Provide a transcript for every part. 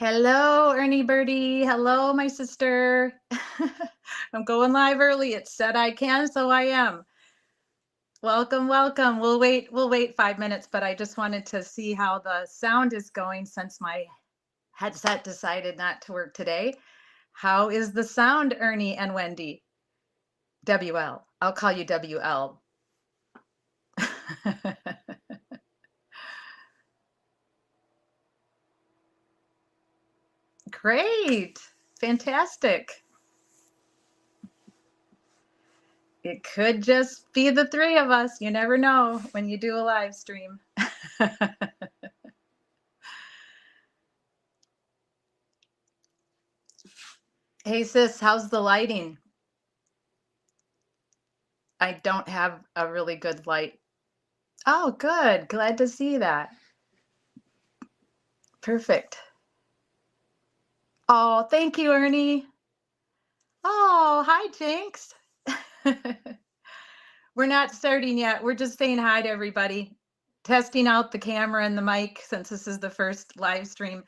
Hello, Ernie Birdie. Hello, my sister. I'm going live early. It said I can, so I am. Welcome, welcome. We'll wait 5 minutes, but I just wanted to see how the sound is going since my headset decided not to work today. How is the sound, Ernie and Wendy? WL. I'll call you WL. Great. Fantastic. It could just be the three of us. You never know when you do a live stream. Hey, sis, how's the lighting? I don't have a really good light. Oh, good. Glad to see that. Perfect. Oh, thank you, Ernie. Oh, hi, Jinx. We're not starting yet. We're just saying hi to everybody, testing out the camera and the mic since this is the first live stream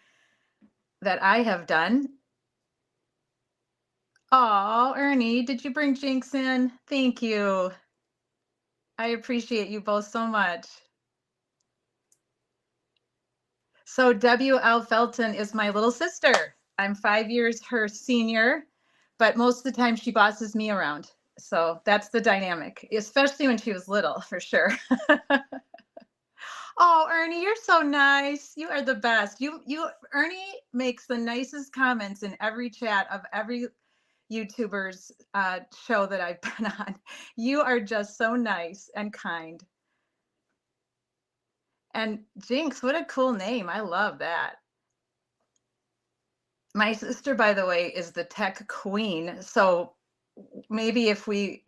that I have done. Oh, Ernie, did you bring Jinx in? Thank you. I appreciate you both so much. So W.L. Felton is my little sister. I'm 5 years her senior, but most of the time she bosses me around. So that's the dynamic, especially when she was little, for sure. Oh, Ernie, you're so nice. You are the best. Ernie makes the nicest comments in every chat of every YouTuber's show that I've been on. You are just so nice and kind. And Jinx, what a cool name. I love that. My sister, by the way, is the tech queen. So maybe if we,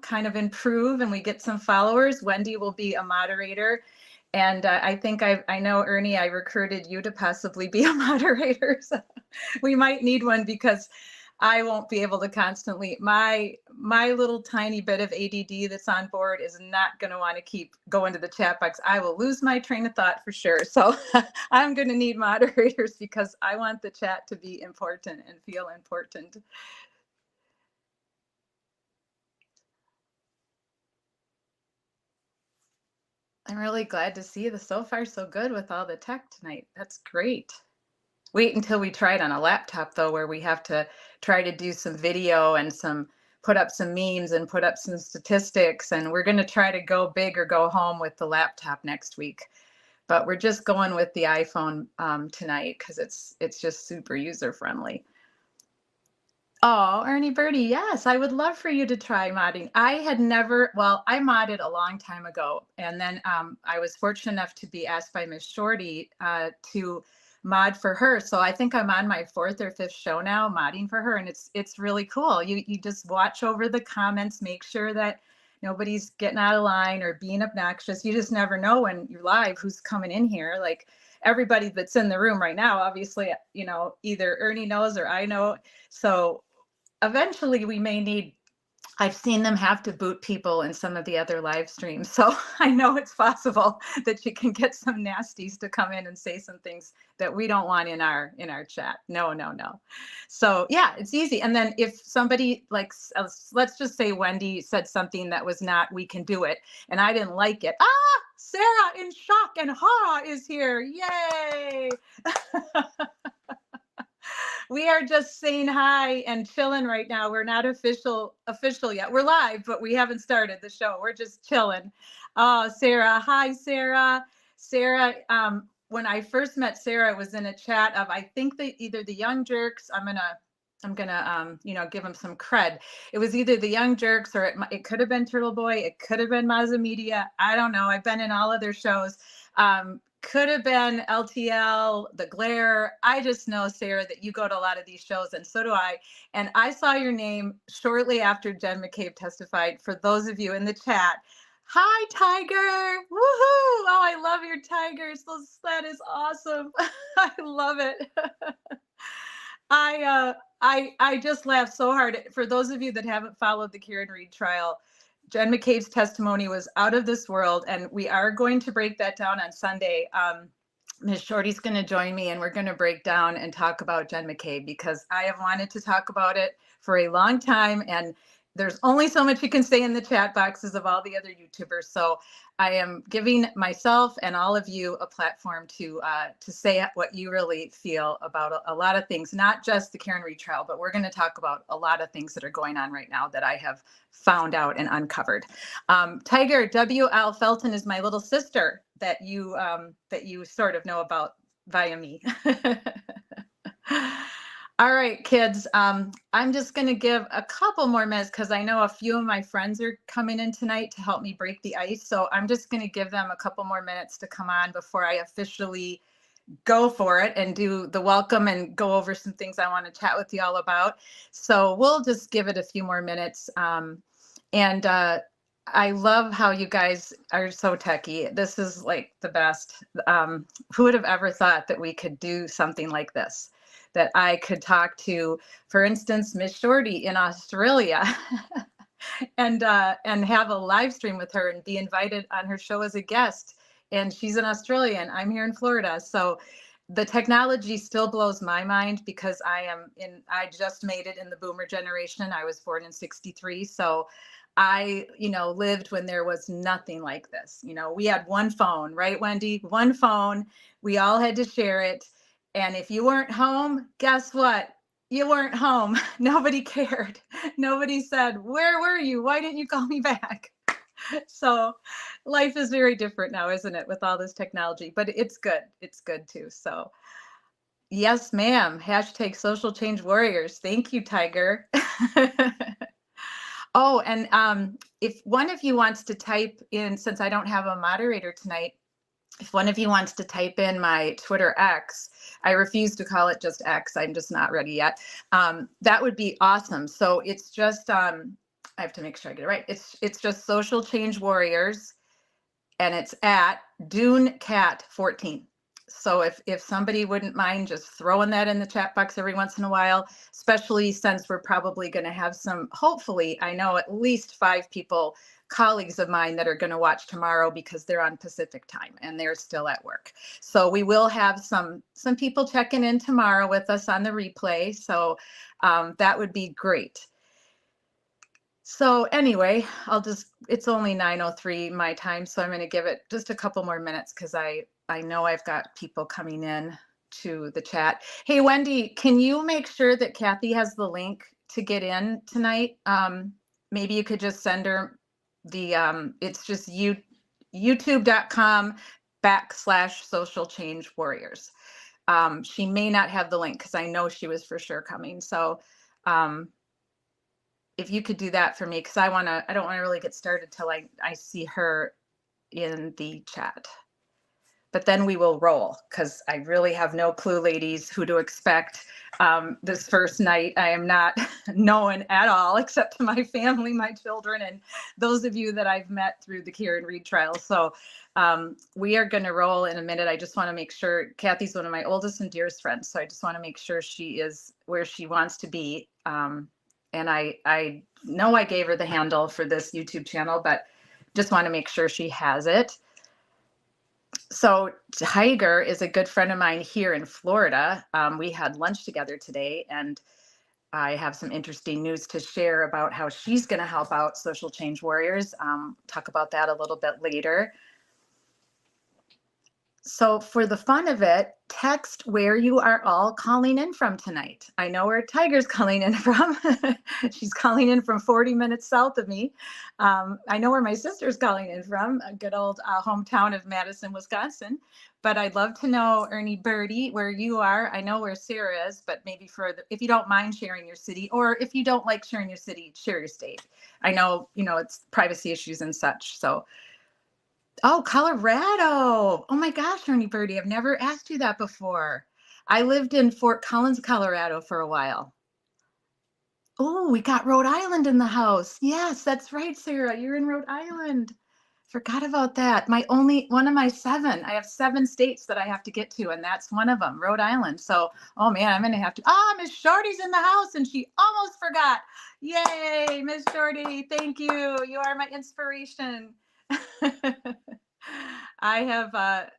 kind of improve and we get some followers, Wendy will be a moderator. And I think I know, Ernie, I recruited you to possibly be a moderator. So we might need one because I won't be able to constantly, my little tiny bit of ADD that's on board is not going to want to keep going to the chat box. I will lose my train of thought for sure. So I'm going to need moderators because I want the chat to be important and feel important. I'm really glad to see the so far so good with all the tech tonight. That's great. Wait until we try it on a laptop though, where we have to try to do some video and put up some memes and put up some statistics. And we're going to try to go big or go home with the laptop next week. But we're just going with the iPhone tonight because it's just super user friendly. Oh, Ernie Birdie, yes, I would love for you to try modding. I modded a long time ago, and then I was fortunate enough to be asked by Miss Shorty to mod for her. So I think I'm on my 4th or 5th show now modding for her, and it's really cool. You just watch over the comments, make sure that nobody's getting out of line or being obnoxious. You just never know when you're live who's coming in here. Like everybody that's in the room right now, obviously, either Ernie knows or I know. So eventually we may need, I've seen them have to boot people in some of the other live streams. So I know it's possible that you can get some nasties to come in and say some things that we don't want in our chat. No. So yeah, it's easy. And then if somebody let's just say Wendy said something that was not, we can do it, and I didn't like it. Sarah in shock and horror is here. Yay. We are just saying hi and chilling right now. We're not official yet. We're live, but we haven't started the show. We're just chilling. Oh, Sarah. Hi, Sarah. Sarah, when I first met Sarah, it was in a chat of, I think either the Young Jerks. I'm gonna give them some cred. It was either the Young Jerks or it could have been Turtle Boy. It could have been Mazza Media. I don't know. I've been in all of their shows. Could have been LTL, The Glare. I just know, Sarah, that you go to a lot of these shows, and so do I. And I saw your name shortly after Jen McCabe testified. For those of you in the chat, hi, Tiger. Woohoo. Oh, I love your tigers. That is awesome. I love it. I just laughed so hard. For those of you that haven't followed the Kieran Read trial, Jen McCabe's testimony was out of this world, and we are going to break that down on Sunday. Miss Shorty's going to join me and we're going to break down and talk about Jen McCabe because I have wanted to talk about it for a long time. And there's only so much you can say in the chat boxes of all the other YouTubers. So I am giving myself and all of you a platform to say what you really feel about a lot of things, not just the Karen Read trial, but we're going to talk about a lot of things that are going on right now that I have found out and uncovered. Tiger W.L. Felton is my little sister that you sort of know about via me. All right, kids. I'm just going to give a couple more minutes because I know a few of my friends are coming in tonight to help me break the ice. So I'm just going to give them a couple more minutes to come on before I officially go for it and do the welcome and go over some things I want to chat with you all about. So we'll just give it a few more minutes. I love how you guys are so techie. This is like the best. Who would have ever thought that we could do something like this? That I could talk to, for instance, Miss Shorty in Australia and have a live stream with her and be invited on her show as a guest. And she's in Australia and I'm here in Florida. So the technology still blows my mind because I just made it in the boomer generation. I was born in 63. So I, lived when there was nothing like this. We had one phone, right, Wendy? One phone. We all had to share it. And if you weren't home, guess what? You weren't home. Nobody cared. Nobody said, where were you? Why didn't you call me back? So life is very different now, isn't it, with all this technology? But it's good. It's good too. So yes, ma'am. Hashtag social change warriors. Thank you, Tiger. Oh, and if one of you wants to type in, since I don't have a moderator tonight, if one of you wants to type in my Twitter X, I refuse to call it just X. I'm just not ready yet. That would be awesome. So it's just, I have to make sure I get it right. It's just Social Change Warriors, and it's at DuneCat14. So if somebody wouldn't mind just throwing that in the chat box every once in a while, especially since we're probably going to have some, hopefully, I know at least 5 people, colleagues of mine that are going to watch tomorrow because they're on Pacific time and they're still at work. So we will have some people checking in tomorrow with us on the replay. So that would be great. So anyway, it's only 9:03 my time, so I'm going to give it just a couple more minutes because I know I've got people coming in to the chat. Hey, Wendy, can you make sure that Kathy has the link to get in tonight? Maybe you could just send her the, it's just youtube.com/social change warriors. She may not have the link because I know she was for sure coming. So, if you could do that for me, because I don't want to really get started till I see her in the chat. But then we will roll because I really have no clue, ladies, who to expect this first night. I am not known at all, except to my family, my children, and those of you that I've met through the Karen Read trial. So we are going to roll in a minute. I just want to make sure Kathy's one of my oldest and dearest friends. So I just want to make sure she is where she wants to be. And I know I gave her the handle for this YouTube channel, but just want to make sure she has it. So Tiger is a good friend of mine here in Florida. We had lunch together today, and I have some interesting news to share about how she's going to help out Social Change Warriors. Talk about that a little bit later. So for the fun of it, text where you are all calling in from tonight. I know where Tiger's calling in from. She's calling in from 40 minutes south of me. I know where my sister's calling in from, a good old hometown of Madison, Wisconsin. But I'd love to know, Ernie Birdie, where you are. I know where Sarah is, but maybe if you don't mind sharing your city, or if you don't like sharing your city, share your state. I know, it's privacy issues and such. So. Oh, Colorado. Oh my gosh, Ernie Birdie, I've never asked you that before. I lived in Fort Collins, Colorado for a while. Oh, we got Rhode Island in the house. Yes, that's right, Sarah. You're in Rhode Island. Forgot about that. One of my 7. I have 7 states that I have to get to, and that's one of them, Rhode Island. So, oh man, I'm going to have to. Miss Shorty's in the house, and she almost forgot. Yay, Miss Shorty. Thank you. You are my inspiration. I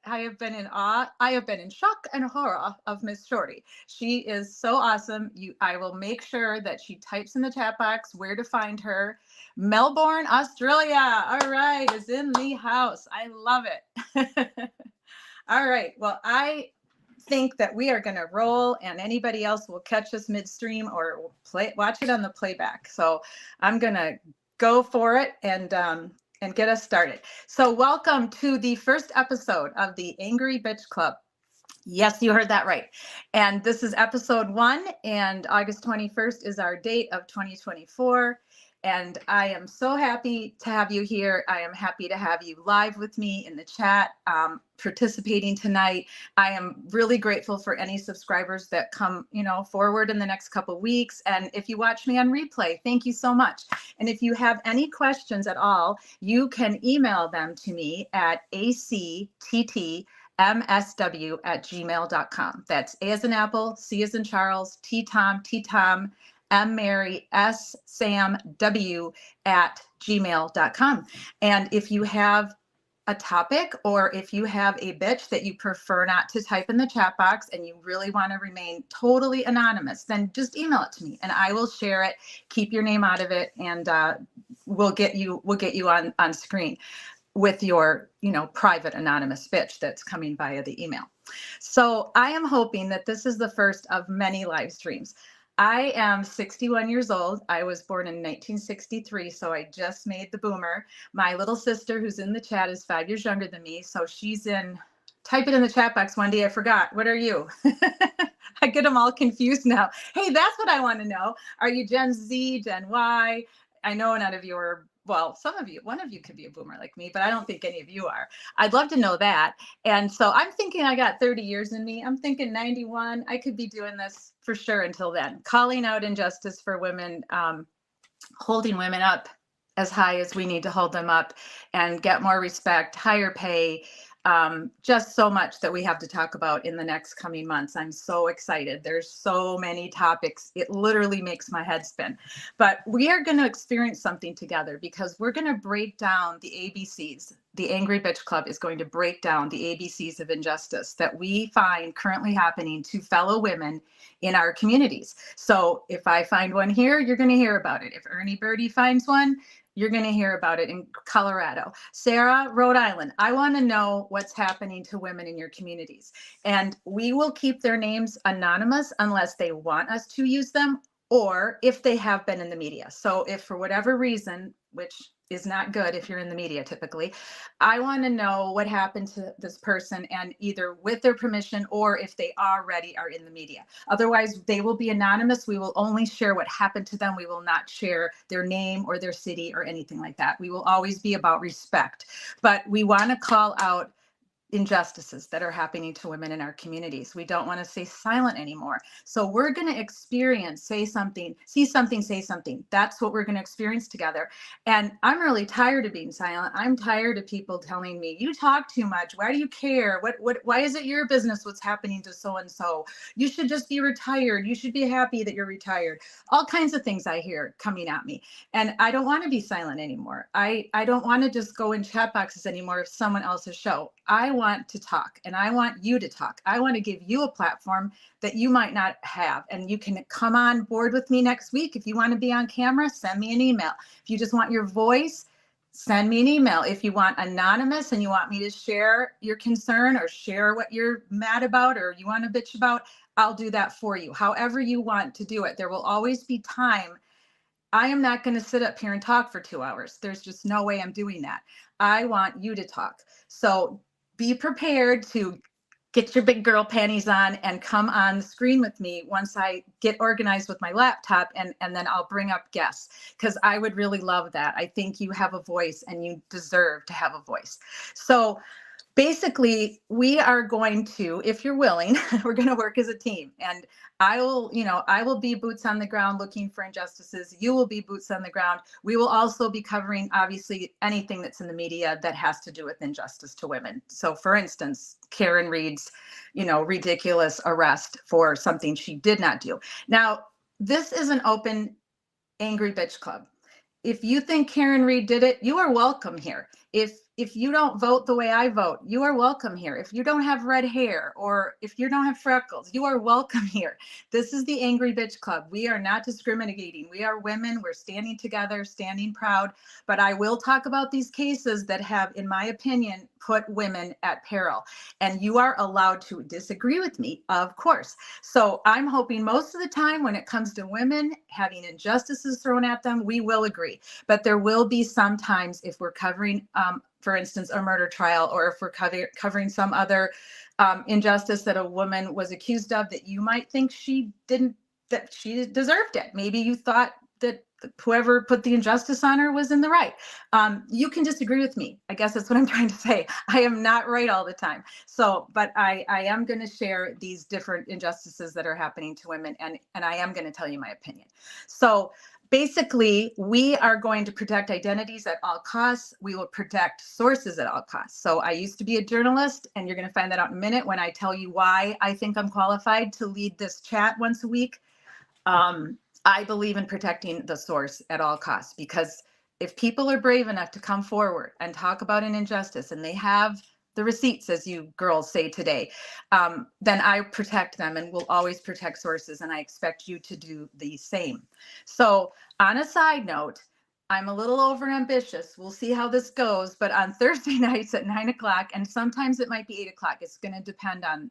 have been in awe. I have been in shock and horror of Miss Shorty. She is so awesome. I will make sure that she types in the chat box where to find her. Melbourne, Australia. All right, is in the house. I love it. All right. Well, I think that we are going to roll, and anybody else will catch us midstream or watch it on the playback. So I'm going to go for it and get us started. So welcome to the first episode of the Angry Bitch Club. Yes, you heard that right. And this is episode 1, and August 21st is our date of 2024. And I am so happy to have you here. I am happy to have you live with me in the chat, participating tonight. I am really grateful for any subscribers that come, forward in the next couple weeks. And if you watch me on replay, thank you so much. And if you have any questions at all, you can email them to me at acttmsw@gmail.com. That's A as in Apple, C as in Charles, T Tom, M Mary, S Sam, W @gmail.com. And if you have a topic, or if you have a bitch that you prefer not to type in the chat box and you really want to remain totally anonymous, then just email it to me and I will share it. Keep your name out of it, and we'll get you on screen with your, private anonymous bitch that's coming via the email. So I am hoping that this is the first of many live streams. I am 61 years old. I was born in 1963, so I just made the boomer. My little sister, who's in the chat, is 5 years younger than me, so type it in the chat box, Wendy. I forgot. What are you? I get them all confused now. Hey, that's what I want to know. Are you Gen Z, Gen Y? I know none of you are. Well, one of you could be a boomer like me, but I don't think any of you are. I'd love to know that. And so I'm thinking I got 30 years in me. I'm thinking 91. I could be doing this for sure until then. Calling out injustice for women, holding women up as high as we need to hold them up, and get more respect, higher pay, just so much that we have to talk about in the next coming months. I'm so excited. There's so many topics. It literally makes my head spin. But we are going to experience something together, because we're going to break down the ABCs. The Angry Bitch Club is going to break down the ABCs of injustice that we find currently happening to fellow women in our communities. So if I find one here, you're going to hear about it. If Ernie Birdie finds one, you're going to hear about it in Colorado. Sarah, Rhode Island. I want to know what's happening to women in your communities. And we will keep their names anonymous unless they want us to use them, or if they have been in the media. So if for whatever reason, which is not good if you're in the media typically, I want to know what happened to this person, and either with their permission or if they already are in the media. Otherwise, they will be anonymous. We will only share what happened to them. We will not share their name or their city or anything like that. We will always be about respect. But we want to call out injustices that are happening to women in our communities. We don't want to stay silent anymore. So we're going to experience, say something, see something, say something. That's what we're going to experience together. And I'm really tired of being silent. I'm tired of people telling me, you talk too much. Why do you care? Why is it your business what's happening to so-and-so? You should just be retired. You should be happy that you're retired. All kinds of things I hear coming at me. And I don't want to be silent anymore. I don't want to just go in chat boxes anymore of someone else's show. I want to talk, and I want you to talk. I want to give you a platform that you might not have. And you can come on board with me next week. If you want to be on camera, send me an email. If you just want your voice, send me an email. If you want anonymous and you want me to share your concern or share what you're mad about or you want to bitch about, I'll do that for you. However you want to do it. There will always be time. I am not going to sit up here and talk for 2 hours. There's just no way I'm doing that. I want you to talk. So be prepared to get your big girl panties on and come on the screen with me once I get organized with my laptop, and then I'll bring up guests, because I would really love that. I think you have a voice and you deserve to have a voice. So basically, we are going to, if you're willing, we're going to work as a team, and I will be boots on the ground looking for injustices. You will be boots on the ground. We will also be covering, obviously, anything that's in the media that has to do with injustice to women. So for instance, Karen Reed's, ridiculous arrest for something she did not do. Now, this is an open Angry Bitch Club. If you think Karen Reed did it, you are welcome here. If if you don't vote the way I vote, you are welcome here. If you don't have red hair or if you don't have freckles, you are welcome here. This is the Angry Bitch Club. We are not discriminating. We are women. We're standing together, standing proud. But I will talk about these cases that have, in my opinion, put women at peril. And you are allowed to disagree with me, of course. So I'm hoping most of the time when it comes to women having injustices thrown at them, we will agree. But there will be some times if we're covering, for instance, a murder trial, or if we're covering some other injustice that a woman was accused of that you might think that she deserved it. Maybe you thought that whoever put the injustice on her was in the right. You can disagree with me. I guess that's what I'm trying to say. I am not right all the time. So, but I am going to share these different injustices that are happening to women, and I am going to tell you my opinion. So basically, we are going to protect identities at all costs. We will protect sources at all costs. So I used to be a journalist, and you're going to find that out in a minute when I tell you why I think I'm qualified to lead this chat once a week. I believe in protecting the source at all costs, because if people are brave enough to come forward and talk about an injustice and they have the receipts, as you girls say today, then I protect them and will always protect sources. And I expect you to do the same. So on a side note, I'm a little overambitious. We'll see how this goes. But on Thursday nights at 9 o'clock, and sometimes it might be 8 o'clock, it's going to depend on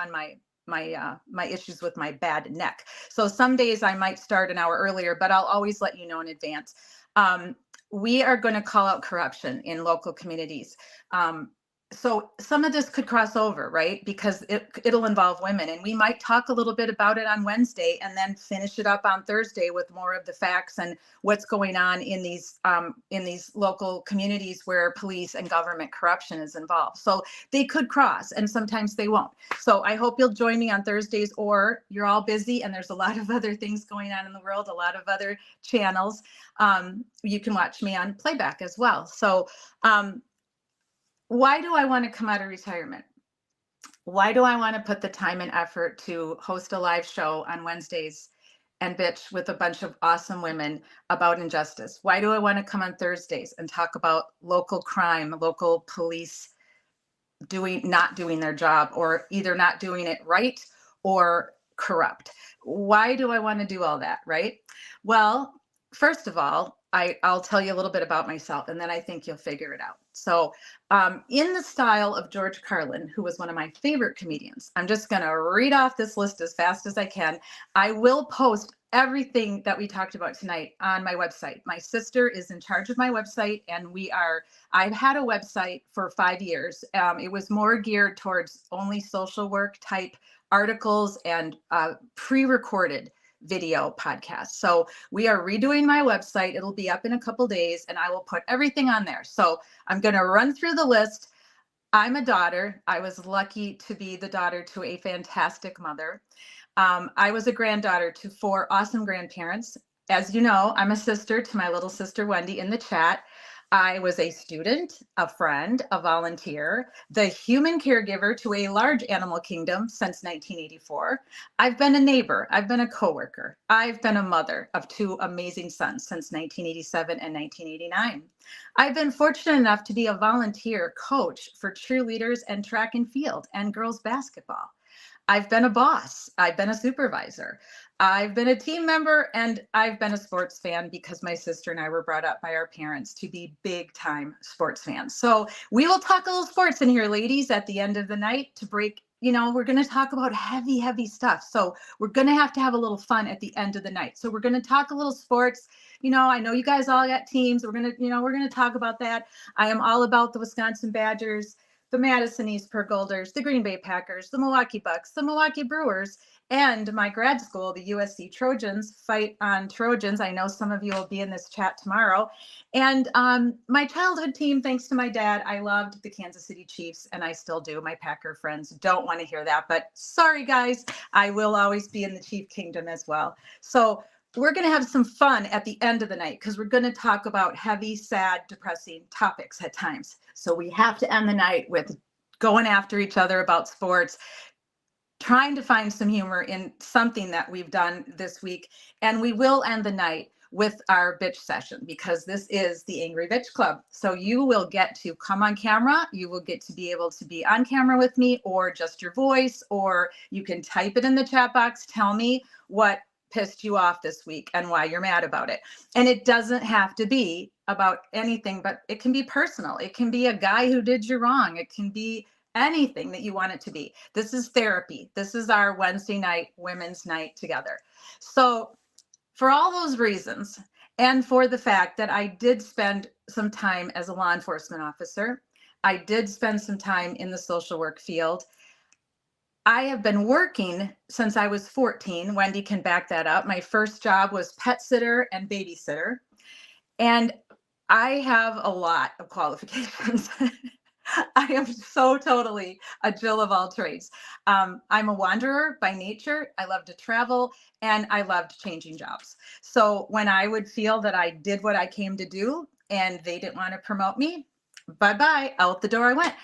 my issues with my bad neck. So some days I might start an hour earlier, but I'll always let you know in advance. We are going to call out corruption in local communities. So some of this could cross over, right? Because it'll involve women, and we might talk a little bit about it on Wednesday and then finish it up on Thursday with more of the facts and what's going on in these local communities where police and government corruption is involved. So they could cross, and sometimes they won't. So I hope you'll join me on Thursdays, or you're all busy and there's a lot of other things going on in the world, a lot of other channels. You can watch me on playback as well. So why do I want to come out of retirement? Why do I want to put the time and effort to host a live show on Wednesdays and bitch with a bunch of awesome women about injustice? Why do I want to come on Thursdays and talk about local crime, local police not doing their job, or either not doing it right or corrupt? Why do I want to do all that, right? Well, first of all, I'll tell you a little bit about myself, and then I think you'll figure it out. So in the style of George Carlin, who was one of my favorite comedians, I'm just going to read off this list as fast as I can. I will post everything that we talked about tonight on my website. My sister is in charge of my website, and I've had a website for 5 years. It was more geared towards only social work type articles and pre-recorded video podcast. So we are redoing my website. It'll be up in a couple days, and I will put everything on there. So I'm going to run through the list. I'm a daughter. I was lucky to be the daughter to a fantastic mother. I was a granddaughter to 4 awesome grandparents. As you know, I'm a sister to my little sister, Wendy, in the chat. I was a student, a friend, a volunteer, the human caregiver to a large animal kingdom since 1984. I've been a neighbor. I've been a coworker. I've been a mother of 2 amazing sons since 1987 and 1989. I've been fortunate enough to be a volunteer coach for cheerleaders and track and field and girls basketball. I've been a boss. I've been a supervisor. I've been a team member, and I've been a sports fan because my sister and I were brought up by our parents to be big time sports fans. So we will talk a little sports in here, ladies, at the end of the night to break. We're going to talk about heavy stuff. So we're going to have a little fun at the end of the night. So we're going to talk a little sports. I know you guys all got teams. We're going to talk about that. I am all about the Wisconsin Badgers, the Madison East Pearl Golders, the Green Bay Packers, the Milwaukee Bucks, the Milwaukee Brewers, and my grad school, the USC Trojans. Fight on Trojans. I know some of you will be in this chat tomorrow. And my childhood team, thanks to my dad, I loved the Kansas City Chiefs, and I still do. My Packer friends don't want to hear that, but sorry, guys, I will always be in the Chief Kingdom as well. So we're going to have some fun at the end of the night because we're going to talk about heavy, sad, depressing topics at times. So we have to end the night with going after each other about sports, trying to find some humor in something that we've done this week. And we will end the night with our bitch session, because this is the Angry Bitch Club. So you will get to come on camera. You will get to be able to be on camera with me, or just your voice, or you can type it in the chat box. Tell me what pissed you off this week and why you're mad about it. And it doesn't have to be about anything, but it can be personal. It can be a guy who did you wrong. It can be anything that you want it to be. This is therapy. This is our Wednesday night women's night together. So for all those reasons, and for the fact that I did spend some time as a law enforcement officer, I did spend some time in the social work field. I have been working since I was 14. Wendy can back that up. My first job was pet sitter and babysitter. And I have a lot of qualifications. I am so totally a Jill of all trades. I'm a wanderer by nature. I love to travel, and I loved changing jobs. So when I would feel that I did what I came to do and they didn't want to promote me, bye-bye, out the door I went.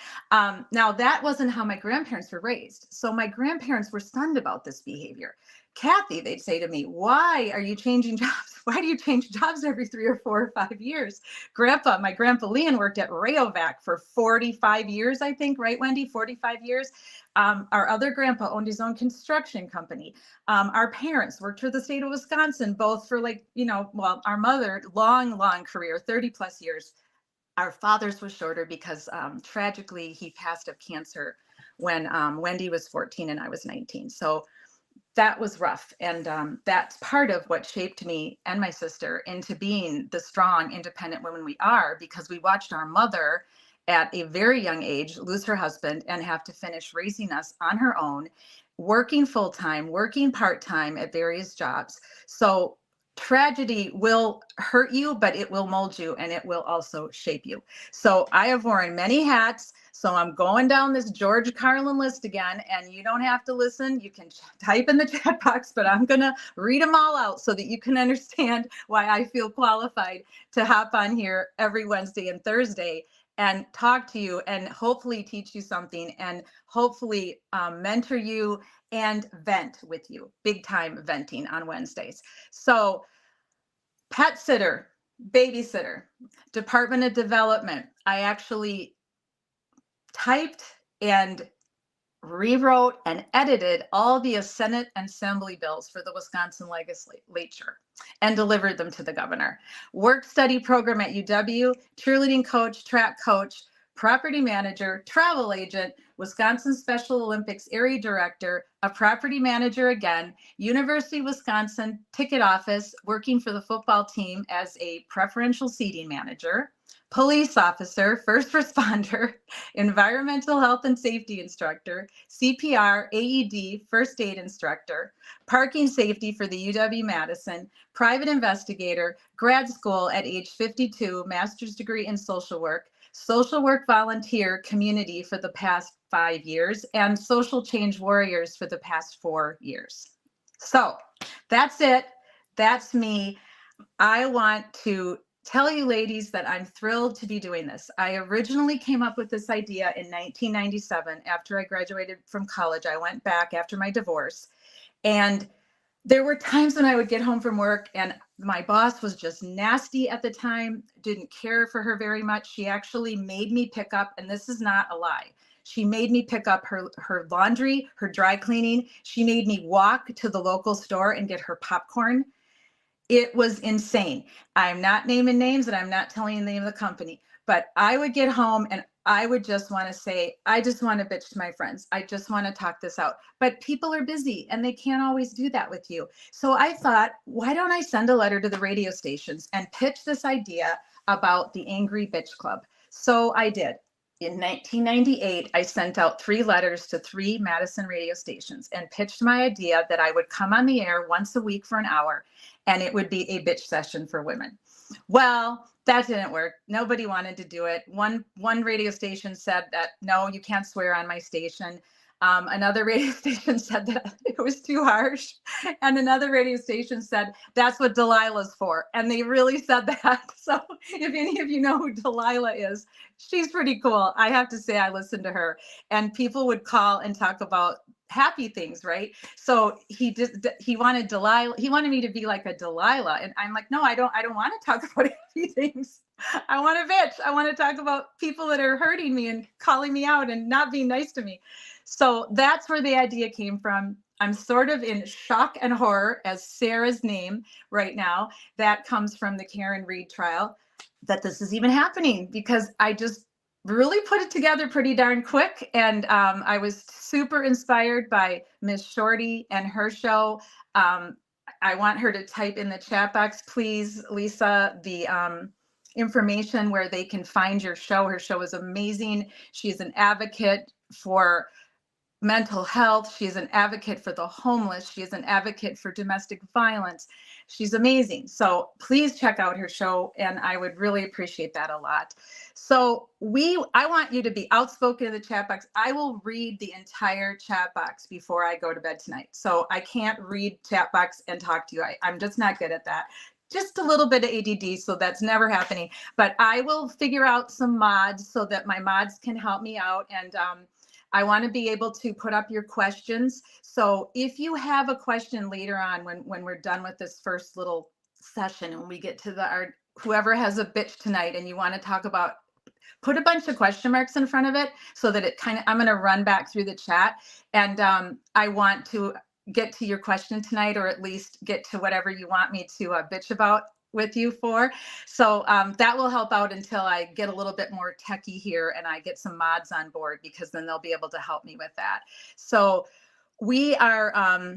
Now, that wasn't how my grandparents were raised. So my grandparents were stunned about this behavior. Kathy, they'd say to me, why are you changing jobs? Why do you change jobs every 3 or 4 or 5 years? My grandpa Leon worked at Rayovac for 45 years, I think, right, Wendy? 45 years. Our other grandpa owned his own construction company. Our parents worked for the state of Wisconsin, both for our mother, long career, 30 plus years. Our father's was shorter because tragically he passed of cancer when Wendy was 14 and I was 19. So that was rough. And that's part of what shaped me and my sister into being the strong, independent women we are, because we watched our mother at a very young age lose her husband and have to finish raising us on her own, working full-time, working part-time at various jobs. So tragedy will hurt you, but it will mold you, and it will also shape you. So I have worn many hats. So I'm going down this George Carlin list again, and you don't have to listen. You can type in the chat box, but I'm going to read them all out so that you can understand why I feel qualified to hop on here every Wednesday and Thursday and talk to you and hopefully teach you something, and hopefully mentor you and vent with you. Big time venting on Wednesdays. So pet sitter, babysitter, Department of Development. I actually typed and rewrote and edited all the Senate and Assembly bills for the Wisconsin legislature and delivered them to the governor. Work study program at UW, cheerleading coach, track coach, property manager, travel agent, Wisconsin Special Olympics area director, a property manager again, University of Wisconsin ticket office, working for the football team as a preferential seating manager, police officer, first responder, environmental health and safety instructor, CPR, AED, first aid instructor, parking safety for the UW-Madison, private investigator, grad school at age 52, master's degree in social work volunteer community for the past 5 years, and social change warriors for the past 4 years. So that's it. That's me. I want to tell you ladies that I'm thrilled to be doing this. I originally came up with this idea in 1997 after I graduated from college. I went back after my divorce, and there were times when I would get home from work and my boss was just nasty at the time, didn't care for her very much. She actually made me pick up, and this is not a lie, she made me pick up her laundry, her dry cleaning. She made me walk to the local store and get her popcorn. It was insane. I'm not naming names and I'm not telling you the name of the company, but I would get home and I would just want to say, I just want to bitch to my friends. I just want to talk this out. But people are busy and they can't always do that with you. So I thought, why don't I send a letter to the radio stations and pitch this idea about the Angry Bitch Club? So I did. In 1998, I sent out 3 letters to 3 Madison radio stations and pitched my idea that I would come on the air once a week for an hour, and it would be a bitch session for women. Well, that didn't work. Nobody wanted to do it. One radio station said that, no, you can't swear on my station. Another radio station said that it was too harsh. And another radio station said, that's what Delilah's for. And they really said that. So if any of you know who Delilah is, she's pretty cool. I have to say, I listened to her. And people would call and talk about happy things, right? So he wanted Delilah, he wanted me to be like a Delilah. And I'm like, no, I don't want to talk about happy things. I want to bitch. I want to talk about people that are hurting me and calling me out and not being nice to me. So that's where the idea came from. I'm sort of in shock and horror as Sarah's name right now. That comes from the Karen Read trial, that this is even happening, because I just really put it together pretty darn quick. And I was super inspired by Miss Shorty and her show. I want her to type in the chat box, please, Lisa, the information where they can find your show. Her show is amazing. She's an advocate for mental health. She is an advocate for the homeless. She is an advocate for domestic violence. She's amazing. So please check out her show, and I would really appreciate that a lot. So I want you to be outspoken in the chat box. I will read the entire chat box before I go to bed tonight. So I can't read chat box and talk to you. I'm just not good at that. Just a little bit of ADD, so that's never happening. But I will figure out some mods so that my mods can help me out. And I want to be able to put up your questions. So if you have a question later on, when we're done with this first little session, and when we get to our whoever has a bitch tonight and you want to talk about, put a bunch of question marks in front of it so that it kind of, I'm going to run back through the chat, and I want to get to your question tonight, or at least get to whatever you want me to bitch about with you for. So that will help out until I get a little bit more techie here and I get some mods on board, because then they'll be able to help me with that. So we are,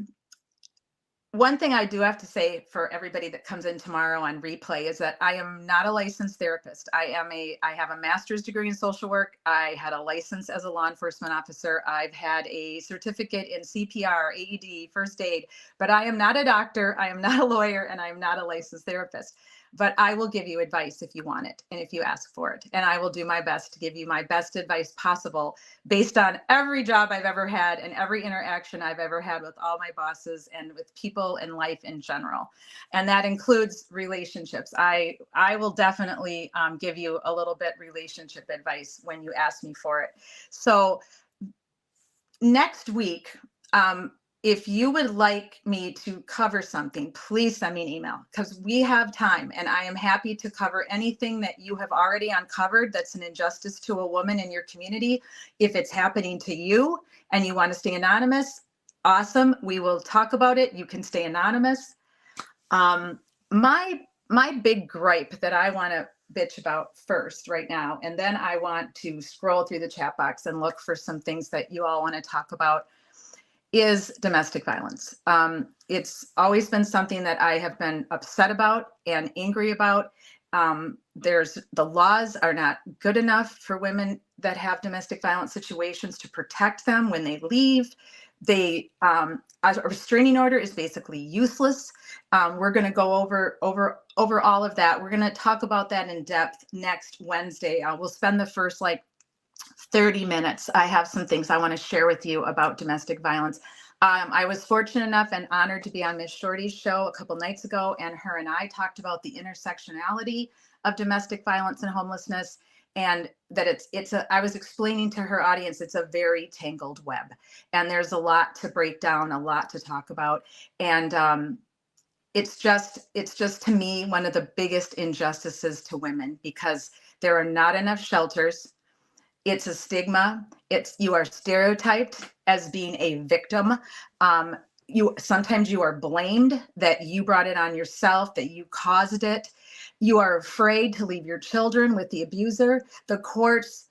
one thing I do have to say for everybody that comes in tomorrow on replay is that I am not a licensed therapist. I have a master's degree in social work. I had a license as a law enforcement officer. I've had a certificate in CPR, AED, first aid, but I am not a doctor. I am not a lawyer, and I am not a licensed therapist. But I will give you advice if you want it and if you ask for it. And I will do my best to give you my best advice possible based on every job I've ever had and every interaction I've ever had with all my bosses and with people in life in general. And that includes relationships. I will definitely give you a little bit relationship advice when you ask me for it. So next week, if you would like me to cover something, please send me an email, because we have time, and I am happy to cover anything that you have already uncovered that's an injustice to a woman in your community. If it's happening to you and you want to stay anonymous, awesome. We will talk about it. You can stay anonymous. My big gripe that I want to bitch about first right now, and then I want to scroll through the chat box and look for some things that you all want to talk about, is domestic violence. It's always been something that I have been upset about and angry about. The laws are not good enough for women that have domestic violence situations to protect them when they leave. A restraining order is basically useless. We're going to go over all of that. We're going to talk about that in depth next Wednesday. We'll spend the first 30 minutes. I have some things I want to share with you about domestic violence. I was fortunate enough and honored to be on Miss Shorty's show a couple nights ago, and her and I talked about the intersectionality of domestic violence and homelessness, and that I was explaining to her audience, it's a very tangled web, and there's a lot to break down, a lot to talk about. And it's just to me one of the biggest injustices to women, because there are not enough shelters. It's a stigma. You are stereotyped as being a victim. Sometimes you are blamed that you brought it on yourself, that you caused it. You are afraid to leave your children with the abuser. The courts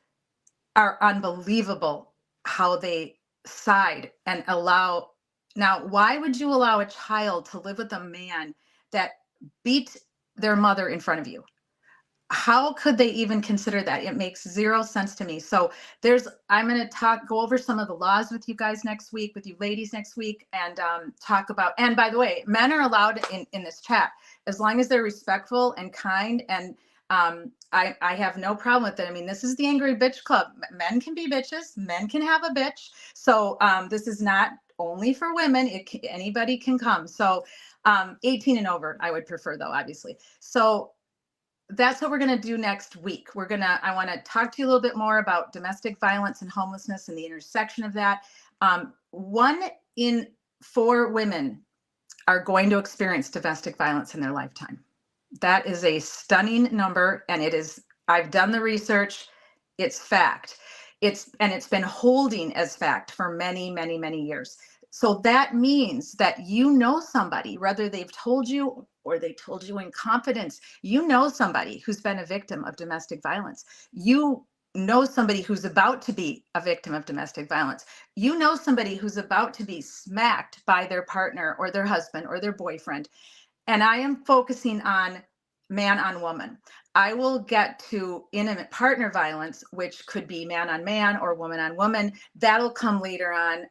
are unbelievable how they side and allow. Now, why would you allow a child to live with a man that beat their mother in front of you? How could they even consider that? It makes zero sense to me. So I'm going to go over some of the laws with you guys next week, with you ladies next week, and talk about, and by the way, men are allowed in this chat, as long as they're respectful and kind. And I have no problem with it. I mean, this is the Angry Bitch Club. Men can be bitches. Men can have a bitch. So this is not only for women. Anybody can come. So 18 and over, I would prefer, though, obviously. So that's what we're going to do next week. I want to talk to you a little bit more about domestic violence and homelessness and the intersection of that. 1 in 4 women are going to experience domestic violence in their lifetime. That is a stunning number, and I've done the research. It's fact. It's been holding as fact for many, many, many years. So that means that you know somebody, whether they've told you or they told you in confidence, you know somebody who's been a victim of domestic violence. You know somebody who's about to be a victim of domestic violence. You know somebody who's about to be smacked by their partner or their husband or their boyfriend. And I am focusing on man on woman. I will get to intimate partner violence, which could be man on man or woman on woman. That'll come later on.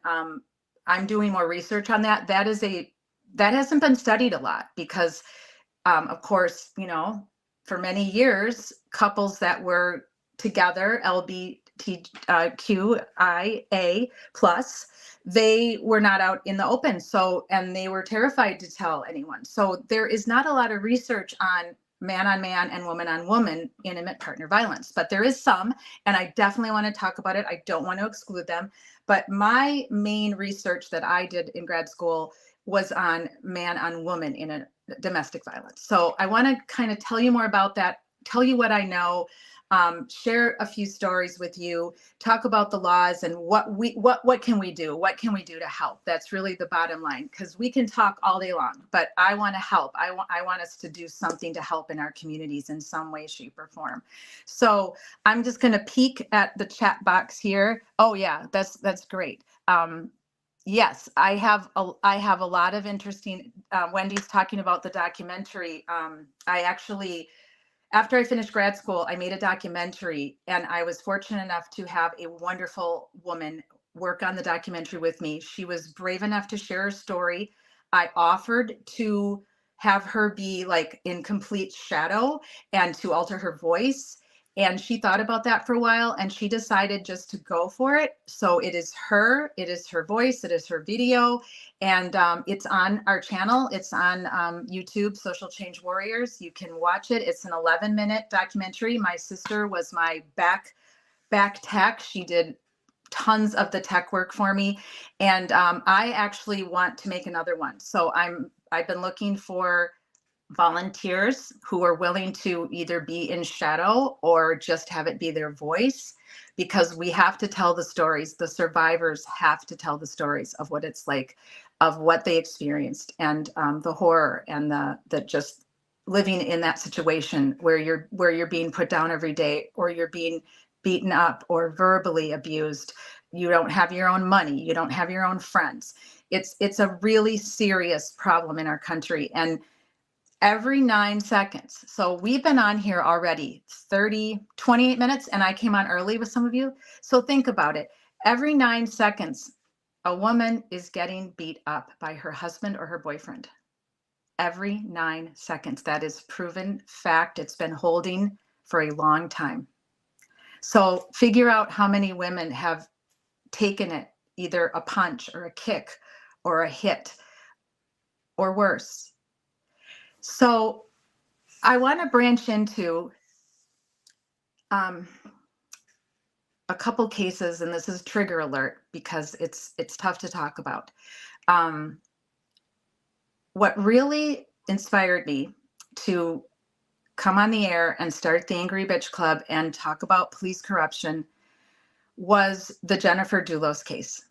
I'm doing more research on that. That hasn't been studied a lot because, of course, for many years, couples that were together, LGBTQIA plus, they were not out in the open. And they were terrified to tell anyone. So there is not a lot of research on man and woman intimate partner violence, but there is some, and I definitely want to talk about it. I don't want to exclude them, but my main research that I did in grad school was on man on woman in a domestic violence. So I want to kind of tell you more about that, tell you what I know, share a few stories with you, talk about the laws and what can we do? What can we do to help? That's really the bottom line, because we can talk all day long, but I want to help. I want us to do something to help in our communities in some way, shape, or form. So I'm just going to peek at the chat box here. Oh yeah, that's great. Yes, I have a lot of interesting. Wendy's talking about the documentary. I actually, after I finished grad school, I made a documentary, and I was fortunate enough to have a wonderful woman work on the documentary with me. She was brave enough to share her story. I offered to have her be like in complete shadow and to alter her voice. And she thought about that for a while, and she decided just to go for it. So it is her voice, it is her video, and it's on our channel. It's on YouTube, Social Change Warriors. You can watch it. It's an 11-minute documentary. My sister was my back tech. She did tons of the tech work for me. And I actually want to make another one. So I've been looking for volunteers who are willing to either be in shadow or just have it be their voice, because we have to tell the stories. The survivors have to tell the stories of what it's like, of what they experienced, and the horror and the just living in that situation where you're being put down every day, or you're being beaten up or verbally abused. You don't have your own money. You don't have your own friends. It's a really serious problem in our country. And every 9 seconds. So we've been on here already 28 minutes, and I came on early with some of you. So think about it. Every 9 seconds, a woman is getting beat up by her husband or her boyfriend. Every 9 seconds. That is proven fact. It's been holding for a long time. So figure out how many women have taken it, either a punch or a kick or a hit or worse. So I want to branch into a couple cases, and this is trigger alert because it's tough to talk about. What really inspired me to come on the air and start the Angry Bitch Club and talk about police corruption was the Jennifer Dulos case.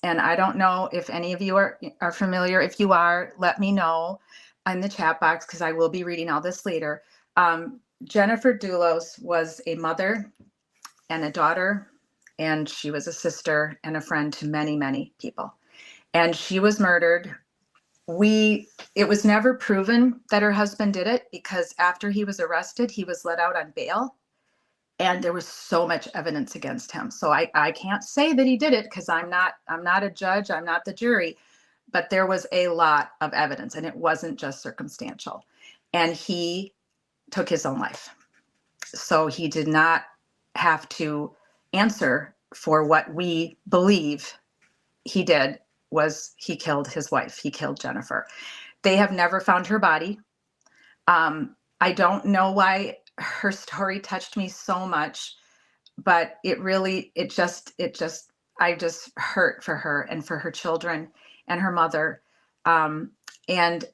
And I don't know if any of you are familiar. If you are, let me know in the chat box, because I will be reading all this later. Jennifer Dulos was a mother and a daughter, and she was a sister and a friend to many, many people. And she was murdered. It was never proven that her husband did it, because after he was arrested, he was let out on bail. And there was so much evidence against him. So I can't say that he did it, because I'm not a judge, I'm not the jury, but there was a lot of evidence, and it wasn't just circumstantial. And he took his own life. So he did not have to answer for what we believe he did. Was he killed his wife. He killed Jennifer. They have never found her body. I don't know why her story touched me so much, but I just hurt for her and for her children and her mother. Um, and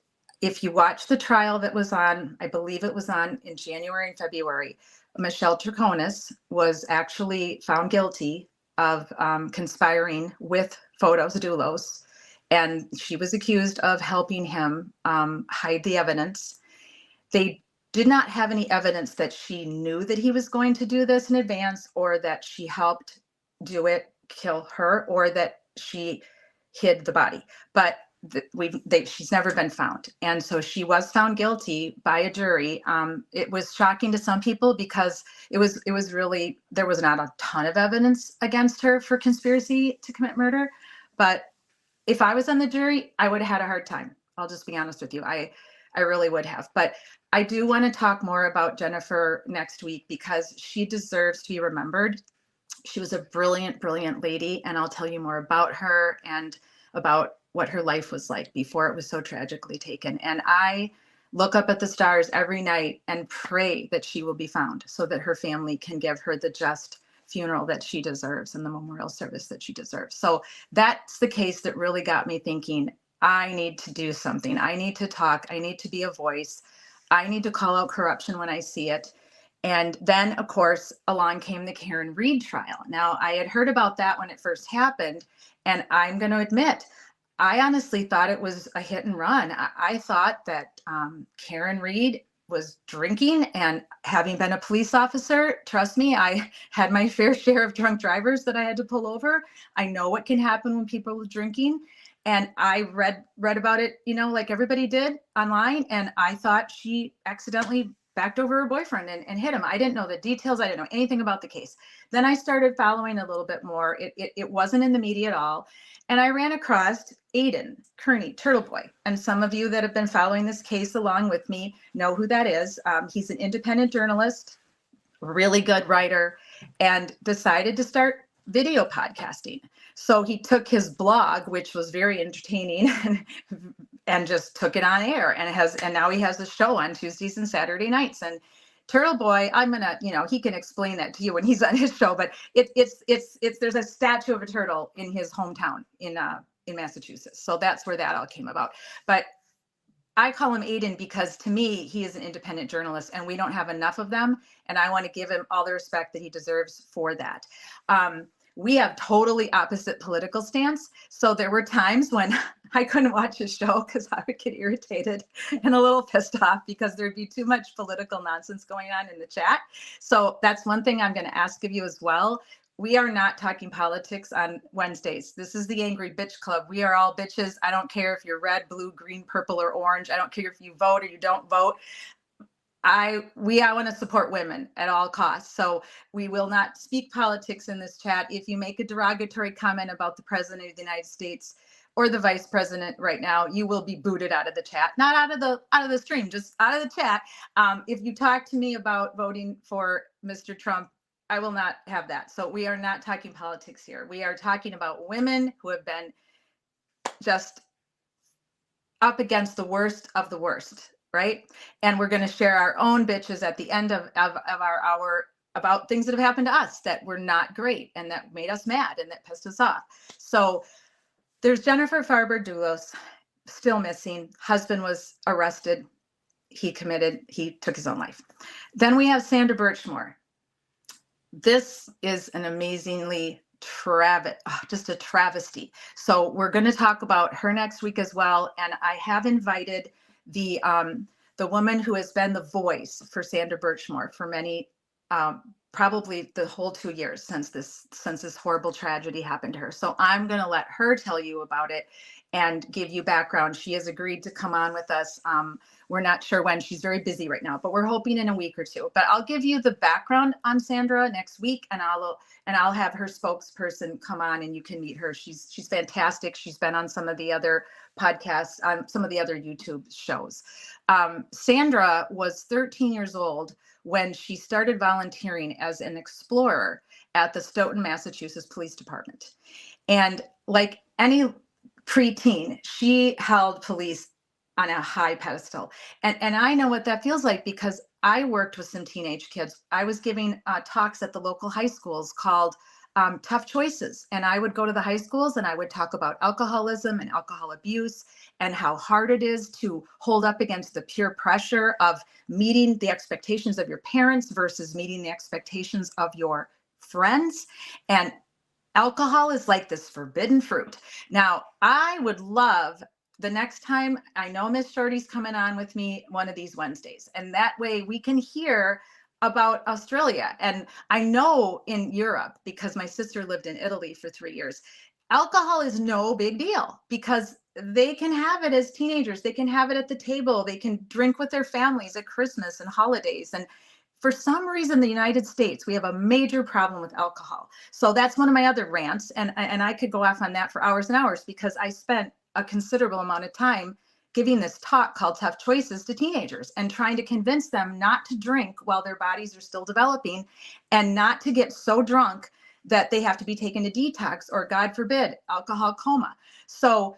if you watch the trial that was on, I believe it was on in January and February, Michelle Troconis was actually found guilty of conspiring with Fotis Dulos, and she was accused of helping him hide the evidence. They did not have any evidence that she knew that he was going to do this in advance, or that she helped do it, kill her, or that she hid the body. But she's never been found, and so she was found guilty by a jury. It was shocking to some people because it was really, there was not a ton of evidence against her for conspiracy to commit murder. But if I was on the jury, I would have had a hard time. I'll just be honest with you. I really would have. But I do want to talk more about Jennifer next week because she deserves to be remembered. She was a brilliant, brilliant lady, and I'll tell you more about her and about what her life was like before it was so tragically taken. And I look up at the stars every night and pray that she will be found so that her family can give her the just funeral that she deserves and the memorial service that she deserves. So that's the case that really got me thinking, I need to do something. I need to talk. I need to be a voice. I need to call out corruption when I see it. And then, of course, along came the Karen Read trial. Now, I had heard about that when it first happened, and I'm going to admit, I honestly thought it was a hit and run. I thought that Karen Read was drinking, and having been a police officer, trust me, I had my fair share of drunk drivers that I had to pull over. I know what can happen when people are drinking. And I read about it, like everybody did online. And I thought she accidentally backed over her boyfriend and hit him. I didn't know the details. I didn't know anything about the case. Then I started following a little bit more. It wasn't in the media at all. And I ran across Aidan Kearney, Turtle Boy. And some of you that have been following this case along with me know who that is. He's an independent journalist, really good writer, and decided to start video podcasting. So he took his blog, which was very entertaining, and just took it on air, and now he has a show on Tuesdays and Saturday nights. And Turtle Boy, I'm gonna, he can explain that to you when he's on his show, but it's there's a statue of a turtle in his hometown in Massachusetts. So that's where that all came about. But I call him Aidan because to me, he is an independent journalist, and we don't have enough of them. And I want to give him all the respect that he deserves for that. We have totally opposite political stance. So there were times when I couldn't watch his show because I would get irritated and a little pissed off because there'd be too much political nonsense going on in the chat. So that's one thing I'm going to ask of you as well. We are not talking politics on Wednesdays. This is the Angry Bitch Club. We are all bitches. I don't care if you're red, blue, green, purple, or orange. I don't care if you vote or you don't vote. I want to support women at all costs. So we will not speak politics in this chat. If you make a derogatory comment about the president of the United States or the vice president right now, you will be booted out of the chat, not out of the stream, just out of the chat. If you talk to me about voting for Mr. Trump, I will not have that. So we are not talking politics here. We are talking about women who have been just up against the worst of the worst, right? And we're going to share our own bitches at the end of our hour about things that have happened to us that were not great and that made us mad and that pissed us off. So there's Jennifer Farber Dulos, still missing. Husband was arrested. He took his own life. Then we have Sandra Birchmore. This is an amazingly just a travesty. So we're going to talk about her next week as well. And I have invited the woman who has been the voice for Sandra Birchmore for many, probably the whole 2 years since this horrible tragedy happened to her. So I'm going to let her tell you about it and give you background. She has agreed to come on with us. We're not sure when. She's very busy right now, but we're hoping in a week or two. But I'll give you the background on Sandra next week, and I'll have her spokesperson come on and you can meet her. She's fantastic. She's been on some of the other podcasts, on some of the other YouTube shows. Sandra was 13 years old when she started volunteering as an explorer at the Stoughton, Massachusetts Police Department. And like any preteen, she held police on a high pedestal. And I know what that feels like because I worked with some teenage kids. I was giving talks at the local high schools called Tough Choices. And I would go to the high schools and I would talk about alcoholism and alcohol abuse and how hard it is to hold up against the peer pressure of meeting the expectations of your parents versus meeting the expectations of your friends. And alcohol is like this forbidden fruit. Now, I would love the next time, I know Miss Shorty's coming on with me one of these Wednesdays, and that way we can hear about Australia. And I know in Europe, because my sister lived in Italy for 3 years, alcohol is no big deal because they can have it as teenagers. They can have it at the table. They can drink with their families at Christmas and holidays. And for some reason, the United States, we have a major problem with alcohol. So that's one of my other rants. And I could go off on that for hours and hours because I spent a considerable amount of time giving this talk called Tough Choices to teenagers and trying to convince them not to drink while their bodies are still developing and not to get so drunk that they have to be taken to detox or, God forbid, alcohol coma. So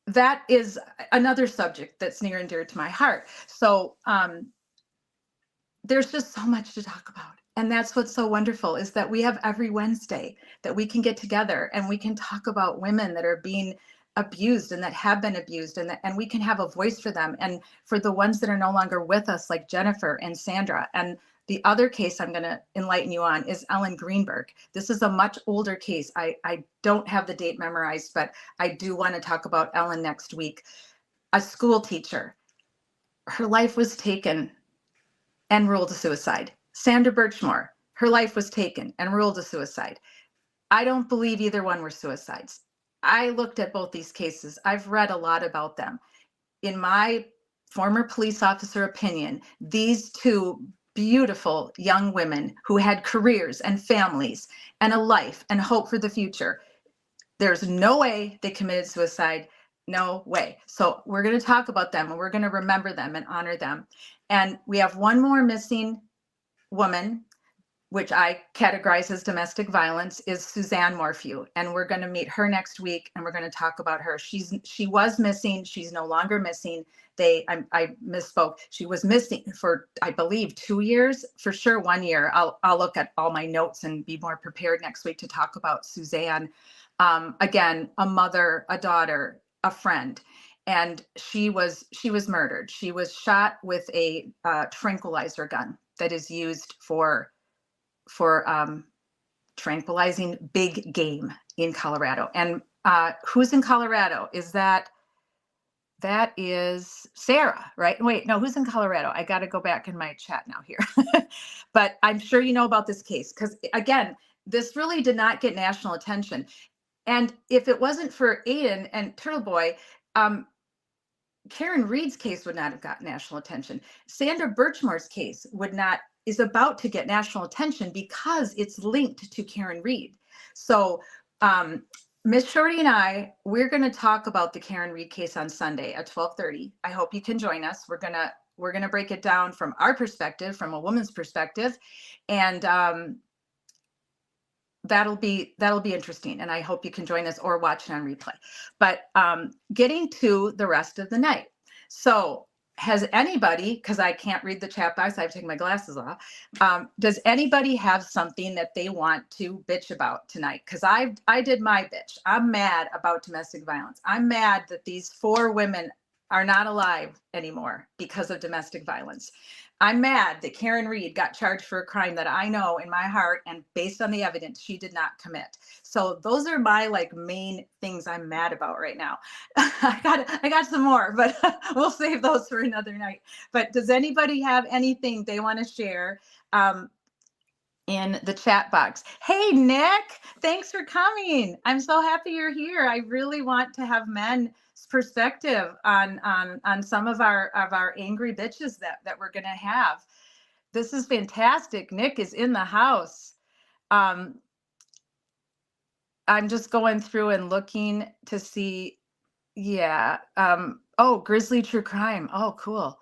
that is another subject that's near and dear to my heart. So there's just so much to talk about. And that's what's so wonderful is that we have every Wednesday that we can get together and we can talk about women that are being abused and that have been abused, and we can have a voice for them. And for the ones that are no longer with us, like Jennifer and Sandra. And the other case I'm going to enlighten you on is Ellen Greenberg. This is a much older case. I don't have the date memorized, but I do want to talk about Ellen next week. A school teacher, her life was taken and ruled a suicide. Sandra Birchmore, her life was taken and ruled a suicide. I don't believe either one were suicides. I looked at both these cases. I've read a lot about them. In my former police officer opinion, these two beautiful young women who had careers and families and a life and hope for the future, there's no way they committed suicide. No way. So we're going to talk about them and we're going to remember them and honor them. And we have one more missing woman, which I categorize as domestic violence, is Suzanne Morphew. And we're going to meet her next week and we're going to talk about her. She was missing. She's no longer missing. I misspoke. She was missing for, I believe, 2 years, for sure 1 year. I'll look at all my notes and be more prepared next week to talk about Suzanne. Again, a mother, a daughter, a friend. And she was murdered. She was shot with a tranquilizer gun that is used for tranquilizing big game in Colorado. And who's in Colorado? That is Sarah, right? Wait, no, who's in Colorado? I got to go back in my chat now here. But I'm sure you know about this case because, again, this really did not get national attention. And if it wasn't for Aiden and Turtle Boy, Karen Reed's case would not have got national attention. Sandra Birchmore's case is about to get national attention because it's linked to Karen Reed. So Miss Shorty and we're going to talk about the Karen Reed case on Sunday at 12:30. I hope you can join us. We're going to break it down from our perspective, from a woman's perspective. And that'll be interesting. And I hope you can join us or watch it on replay. But getting to the rest of the night. So has anybody, because I can't read the chat box, I have to take my glasses off. Does anybody have something that they want to bitch about tonight? Because I did my bitch. I'm mad about domestic violence. I'm mad that these 4 women are not alive anymore because of domestic violence. I'm mad that Karen Reed got charged for a crime that I know in my heart and based on the evidence she did not commit. So those are my main things I'm mad about right now. I got some more, but we'll save those for another night. But does anybody have anything they want to share in the chat box? Hey, Nick, thanks for coming. I'm so happy you're here. I really want to have men's perspective on some of our angry bitches that we're going to have. This is fantastic. Nick is in the house. I'm just going through and looking to see. Yeah. Oh, Grizzly True Crime. Oh, cool.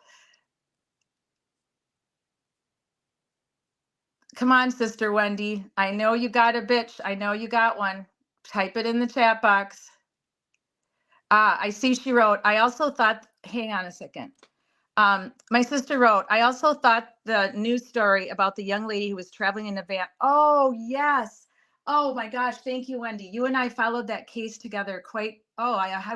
Come on, Sister Wendy. I know you got a bitch. I know you got one. Type it in the chat box. I see she wrote, I also thought, hang on a second. My sister wrote, I also thought the news story about the young lady who was traveling in a van. Oh, yes. Oh my gosh. Thank you, Wendy. You and I followed that case together quite. Oh, I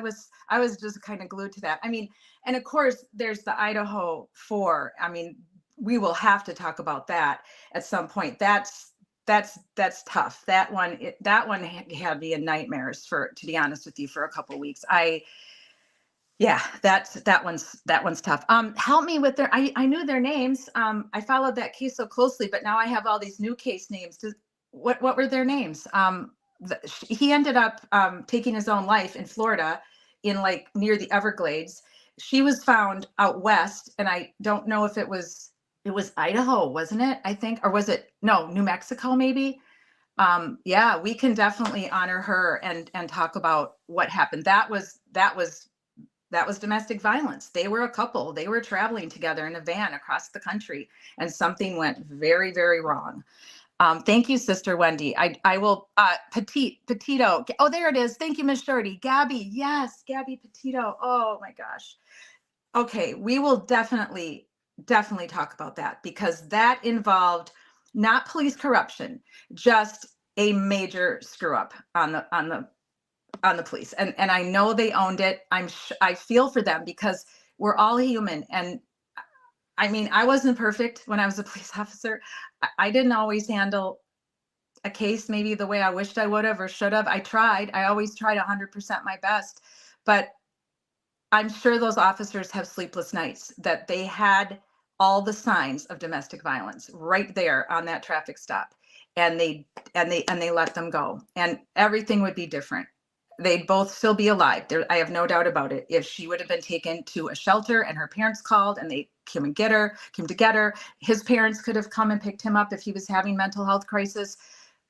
was just kind of glued to that. I mean, and of course there's the Idaho 4. I mean, we will have to talk about that at some point. That's tough. That one had me in nightmares to be honest with you, for a couple of weeks. Yeah, that one's tough. Help me with I knew their names. I followed that case so closely, but now I have all these new case names. What were their names? He ended up taking his own life in Florida, in like near the Everglades. She was found out west, and I don't know if it was Idaho, wasn't it? I think, or was it no, New Mexico maybe? Yeah, we can definitely honor her and talk about what happened. That was domestic violence. They were a couple. They were traveling together in a van across the country, and something went very, very wrong. Thank you, Sister Wendy. I will, Petito. Oh, there it is. Thank you, Miss Shorty. Gabby. Yes, Gabby Petito. Oh my gosh. Okay, we will definitely talk about that, because that involved not police corruption, just a major screw up on the police. And I know they owned it. I feel for them, because we're all human. And I mean, I wasn't perfect when I was a police officer. I didn't always handle a case maybe the way I wished I would have or should have. I always tried 100% my best, but I'm sure those officers have sleepless nights, that they had all the signs of domestic violence right there on that traffic stop, and they let them go, and everything would be different. They'd both still be alive. I have no doubt about it. If she would have been taken to a shelter and her parents called and they came to get her, his parents could have come and picked him up if he was having mental health crisis.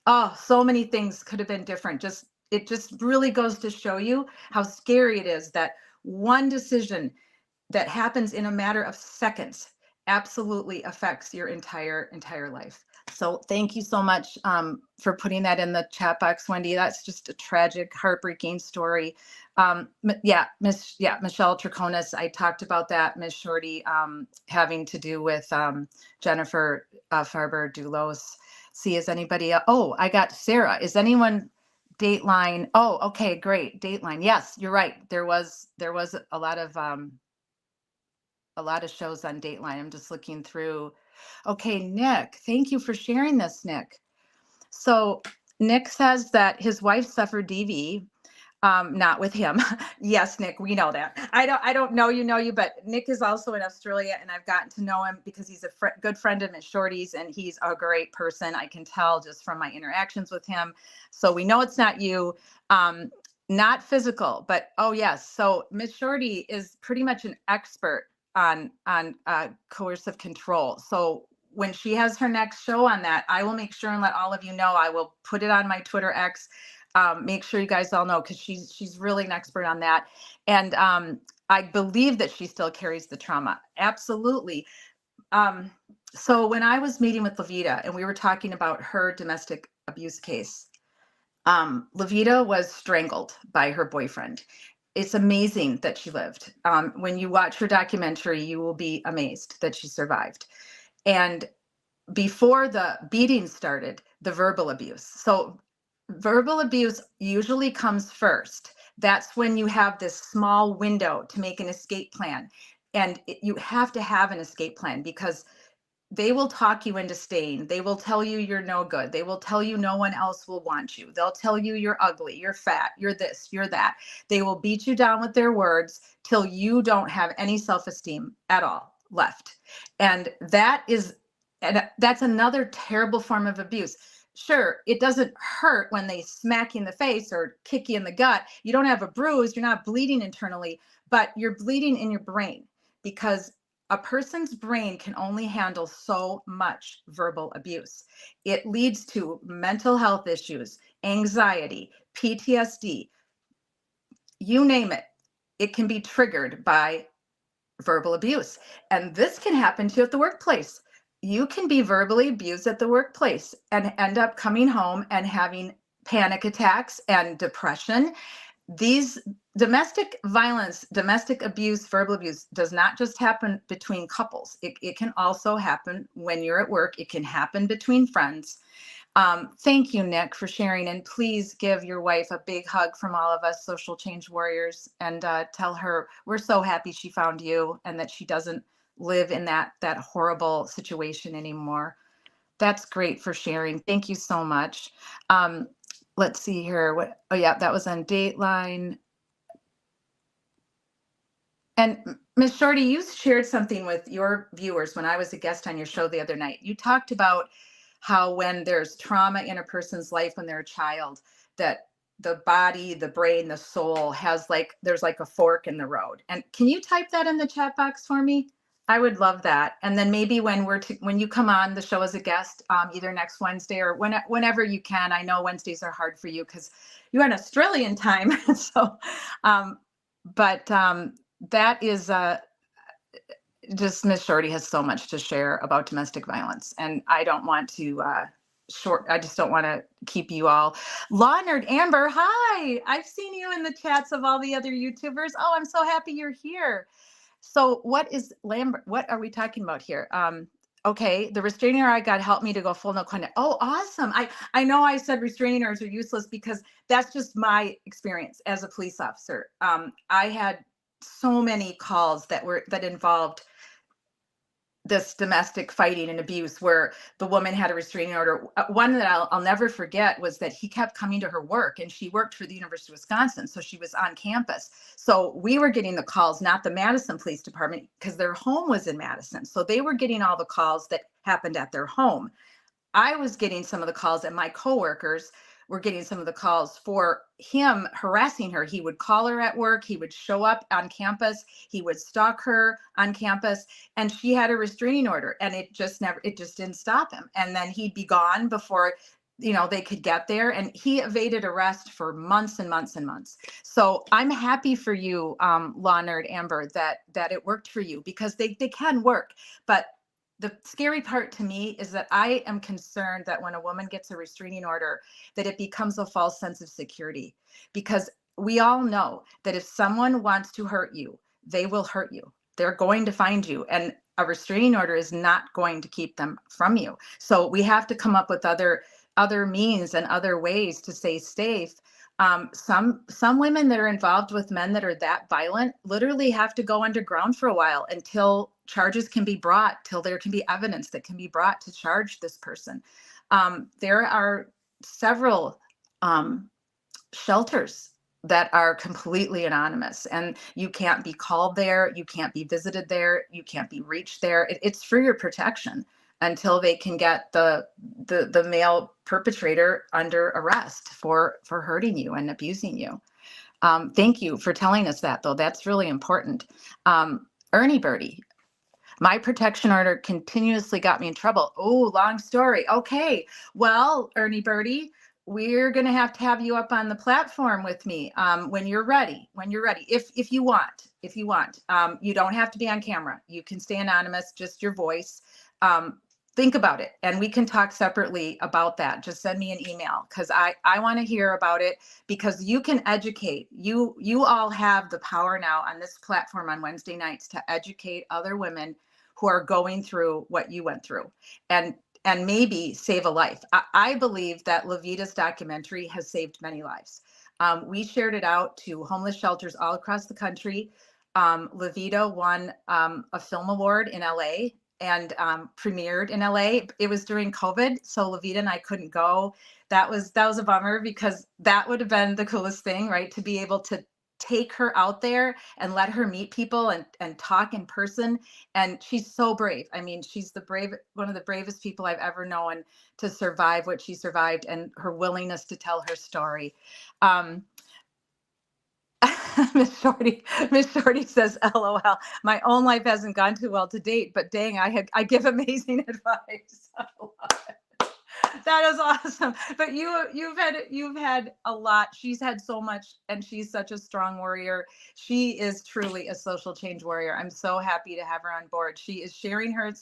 Oh, so many things could have been different. It just really goes to show you how scary it is that one decision that happens in a matter of seconds absolutely affects your entire life. So thank you so much for putting that in the chat box, Wendy. That's just a tragic, heartbreaking story. Michelle Traconis, I talked about that, Miss Shorty, having to do with Jennifer Farber Dulos. See, is anybody else? Oh, I got Sarah. Is anyone Dateline? Oh, okay, great. Dateline. Yes, you're right. There was a lot of shows on Dateline. I'm just looking through. Okay, Nick, thank you for sharing this, Nick. So Nick says that his wife suffered DV, not with him. Yes, Nick, we know that. I don't know you, but Nick is also in Australia, and I've gotten to know him because he's a good friend of Miss Shorty's, and he's a great person. I can tell just from my interactions with him. So we know it's not you. Not physical, but oh yes. So Miss Shorty is pretty much an expert on coercive control. So when she has her next show on that, I will make sure and let all of you know. I will put it on my Twitter X. Make sure you guys all know, because she's really an expert on that. And I believe that she still carries the trauma. Absolutely. So when I was meeting with Levita and we were talking about her domestic abuse case, Levita was strangled by her boyfriend. It's amazing that she lived. When you watch her documentary, you will be amazed that she survived. And before the beating started, the verbal abuse. So verbal abuse usually comes first. That's when you have this small window to make an escape plan. And you have to have an escape plan, because they will talk you into staying. They will tell you you're no good. They will tell you no one else will want you. They'll tell you you're ugly, you're fat, you're this, you're that. They will beat you down with their words till you don't have any self-esteem at all left. And that's another terrible form of abuse. Sure, it doesn't hurt when they smack you in the face or kick you in the gut. You don't have a bruise, you're not bleeding internally, but you're bleeding in your brain, because a person's brain can only handle so much verbal abuse. It leads to mental health issues, anxiety, PTSD, you name it. It can be triggered by verbal abuse. And this can happen to you at the workplace. You can be verbally abused at the workplace and end up coming home and having panic attacks and depression. these domestic violence, domestic abuse, verbal abuse does not just happen between couples. It can also happen when you're at work. It can happen between friends. Thank you, Nick, for sharing. And please give your wife a big hug from all of us social change warriors, and tell her we're so happy she found you and that she doesn't live in that horrible situation anymore. That's great for sharing. Thank you so much. Let's see here. Oh yeah, that was on Dateline. And Miss Shorty, you shared something with your viewers when I was a guest on your show the other night. You talked about how when there's trauma in a person's life when they're a child, that the body, the brain, the soul has there's like a fork in the road. And can you type that in the chat box for me? I would love that. And then maybe when when you come on the show as a guest, either next Wednesday or whenever you can. I know Wednesdays are hard for you because you're on Australian time. So, but that is just Miss Shorty has so much to share about domestic violence, and I don't want to I just don't want to keep you all. Leonard, Amber, hi! I've seen you in the chats of all the other YouTubers. Oh, I'm so happy you're here. So, what is Lambert? What are we talking about here? Okay, the restraining order I got helped me to go full no contact. Oh, awesome! I know I said restraining orders are useless because that's just my experience as a police officer. I had so many calls that involved this domestic fighting and abuse where the woman had a restraining order. One that I'll never forget was that he kept coming to her work, and she worked for the University of Wisconsin, so she was on campus. So we were getting the calls, not the Madison Police Department, because their home was in Madison. So they were getting all the calls that happened at their home. I was getting some of the calls, and my coworkers were getting some of the calls for him harassing her. He would call her at work. He would show up on campus. He would stalk her on campus, and she had a restraining order, and it just didn't stop him. And then he'd be gone before, they could get there. And he evaded arrest for months and months and months. So I'm happy for you, Leonard, Amber, that it worked for you, because they can work. But the scary part to me is that I am concerned that when a woman gets a restraining order, that it becomes a false sense of security, because we all know that if someone wants to hurt you, they will hurt you. They're going to find you, and a restraining order is not going to keep them from you. So we have to come up with other means and other ways to stay safe. Some women that are involved with men that are that violent literally have to go underground for a while until charges can be brought, till there can be evidence that can be brought to charge this person. There are several shelters that are completely anonymous, and you can't be called there, you can't be visited there, you can't be reached there. It's for your protection until they can get the male perpetrator under arrest for hurting you and abusing you. Thank you for telling us that, though. That's really important. Ernie Birdie, my protection order continuously got me in trouble. Oh, long story. Okay. Well, Ernie Birdie, we're going to have you up on the platform with me when you're ready. If you want. You don't have to be on camera. You can stay anonymous, just your voice. Think about it, and we can talk separately about that. Just send me an email, because I want to hear about it, because you can educate. You all have the power now on this platform on Wednesday nights to educate other women who are going through what you went through, and maybe save a life. I believe that Levita's documentary has saved many lives. We shared it out to homeless shelters all across the country. Levita won a film award in LA and premiered in LA. It was during COVID, so Levita and I couldn't go. That was a bummer, because that would have been the coolest thing, right? To be able to take her out there and let her meet people and talk in person. And she's so brave. I mean, she's one of the bravest people I've ever known to survive what she survived, and her willingness to tell her story. Miss Shorty says, LOL, my own life hasn't gone too well to date, but dang, I give amazing advice. I love it. That is awesome. But you've had a lot. She's had so much, and she's such a strong warrior. She is truly a social change warrior. I'm so happy to have her on board. She is sharing her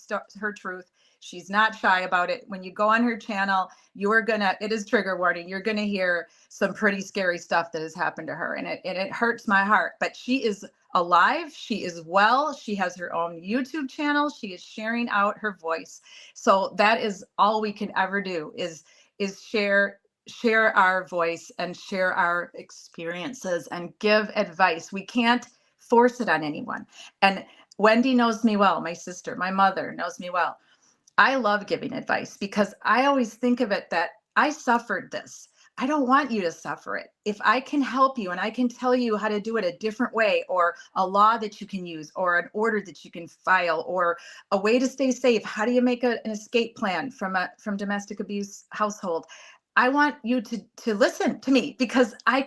truth. She's not shy about it. When you go on her channel, it is trigger warning. You're gonna hear some pretty scary stuff that has happened to her, and it hurts my heart. But she is alive. She is well. She has her own YouTube channel. She is sharing out her voice. So that is all we can ever do is share our voice and share our experiences and give advice. We can't force it on anyone. And Wendy knows me well, my sister, my mother knows me well. I love giving advice because I always think of it that I suffered this. I don't want you to suffer it. If I can help you and I can tell you how to do it a different way, or a law that you can use, or an order that you can file, or a way to stay safe, how do you make an escape plan from domestic abuse household? I want you to listen to me because I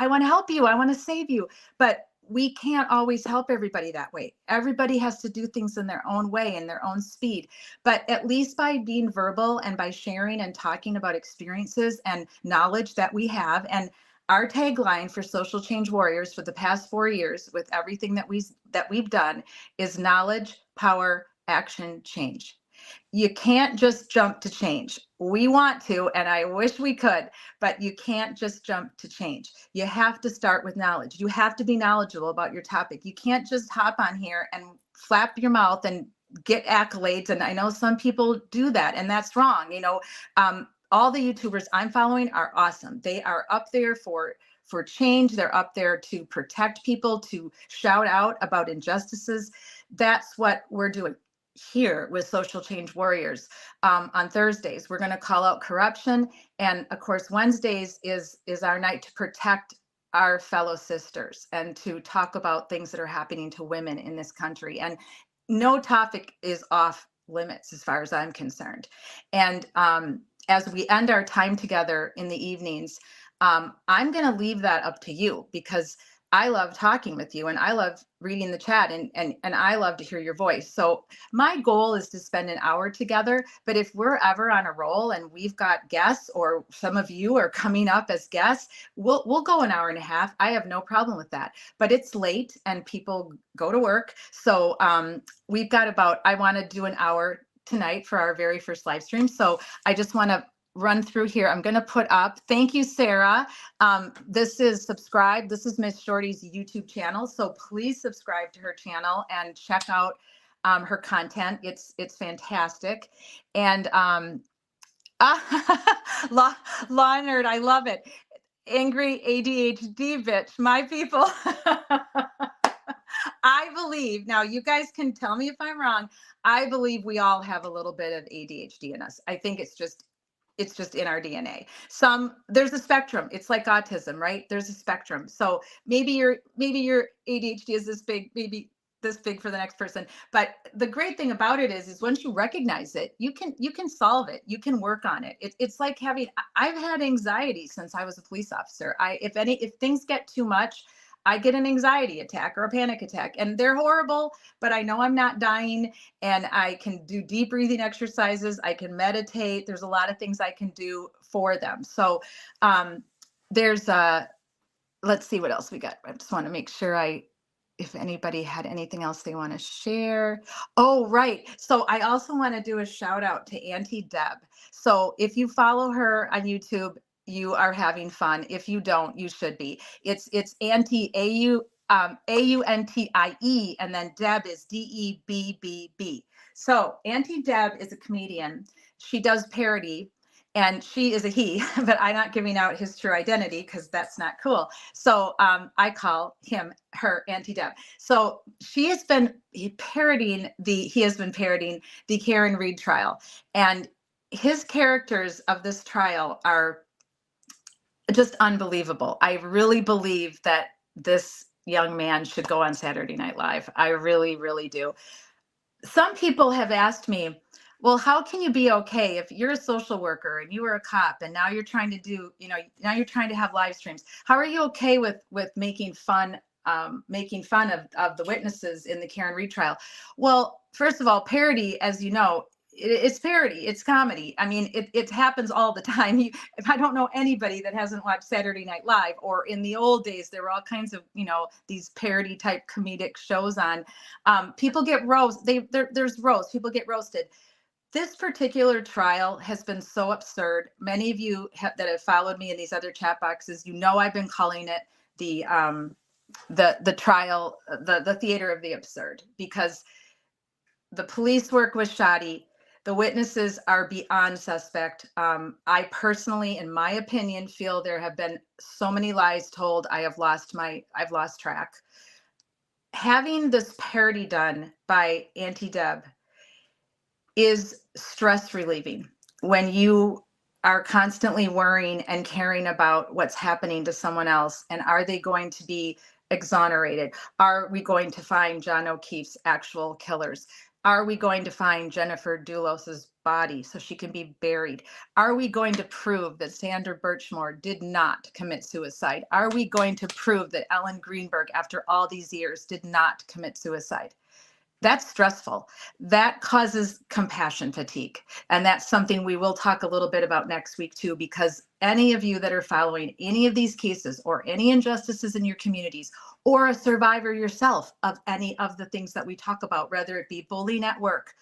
want to help you. I want to save you. But we can't always help everybody that way. Everybody has to do things in their own way, in their own speed. But at least by being verbal and by sharing and talking about experiences and knowledge that we have, and our tagline for Social Change Warriors for the past 4 years with everything that we've done is knowledge, power, action, change. You can't just jump to change. We want to, and I wish we could, but you can't just jump to change. You have to start with knowledge. You have to be knowledgeable about your topic. You can't just hop on here and flap your mouth and get accolades. And I know some people do that, and that's wrong. All the YouTubers I'm following are awesome. They are up there for change. They're up there to protect people, to shout out about injustices. That's what we're doing here with Social Change Warriors. On Thursdays, we're going to call out corruption. And of course, Wednesdays is our night to protect our fellow sisters and to talk about things that are happening to women in this country. And no topic is off limits as far as I'm concerned. And as we end our time together in the evenings, I'm going to leave that up to you because I love talking with you and I love reading the chat and I love to hear your voice. So my goal is to spend an hour together, but if we're ever on a roll and we've got guests or some of you are coming up as guests, we'll go an hour and a half. I have no problem with that, but it's late and people go to work. So we've got I want to do an hour tonight for our very first live stream. So I just want to run through here. I'm going to put up, thank you, Sarah. This is Miss Shorty's YouTube channel. So please subscribe to her channel and check out her content. It's fantastic. And Law Nerd, I love it. Angry ADHD bitch, my people. I believe, now you guys can tell me if I'm wrong, I believe we all have a little bit of ADHD in us. I think it's just in our DNA. There's a spectrum. It's like autism, right? There's a spectrum. So maybe your ADHD is this big, maybe this big for the next person. But the great thing about it is once you recognize it, you can solve it. You can work on it. It's like I've had anxiety since I was a police officer. If things get too much, I get an anxiety attack or a panic attack, and they're horrible, but I know I'm not dying, and I can do deep breathing exercises. I can meditate. There's a lot of things I can do for them. So let's see what else we got. I just want to make sure if anybody had anything else they want to share. Oh, right. So I also want to do a shout out to Auntie Deb. So if you follow her on YouTube, you are having fun. If you don't, you should be. It's Auntie AUNTIE, and then Deb is DEBBB. So Auntie Deb is a comedian. She does parody, and she is a he, but I'm not giving out his true identity because that's not cool. So I call her Auntie Deb. So he has been parodying the Karen Read trial, and his characters of this trial are just unbelievable. I really believe that this young man should go on Saturday Night Live. I really, really do. Some people have asked me, well, how can you be okay if you're a social worker and you were a cop and now you're trying to have live streams? How are you okay with making fun of the witnesses in the Karen Read trial? Well, first of all, parody, as you know, it's parody, it's comedy. I mean, it happens all the time. I don't know anybody that hasn't watched Saturday Night Live, or in the old days, there were all kinds of, these parody type comedic shows on. People get roasted. There's roast. People get roasted. This particular trial has been so absurd. Many of you that have followed me in these other chat boxes, I've been calling it the trial, the theater of the absurd, because the police work was shoddy. The witnesses are beyond suspect. I personally, in my opinion, feel there have been so many lies told. I've lost track. Having this parody done by Auntie Deb is stress relieving when you are constantly worrying and caring about what's happening to someone else. And are they going to be exonerated? Are we going to find John O'Keefe's actual killers? Are we going to find Jennifer Dulos's body so she can be buried? Are we going to prove that Sandra Birchmore did not commit suicide? Are we going to prove that Ellen Greenberg, after all these years, did not commit suicide? That's stressful. That causes compassion fatigue. And that's something we will talk a little bit about next week too, because any of you that are following any of these cases or any injustices in your communities, or a survivor yourself of any of the things that we talk about, whether it be bullying at work,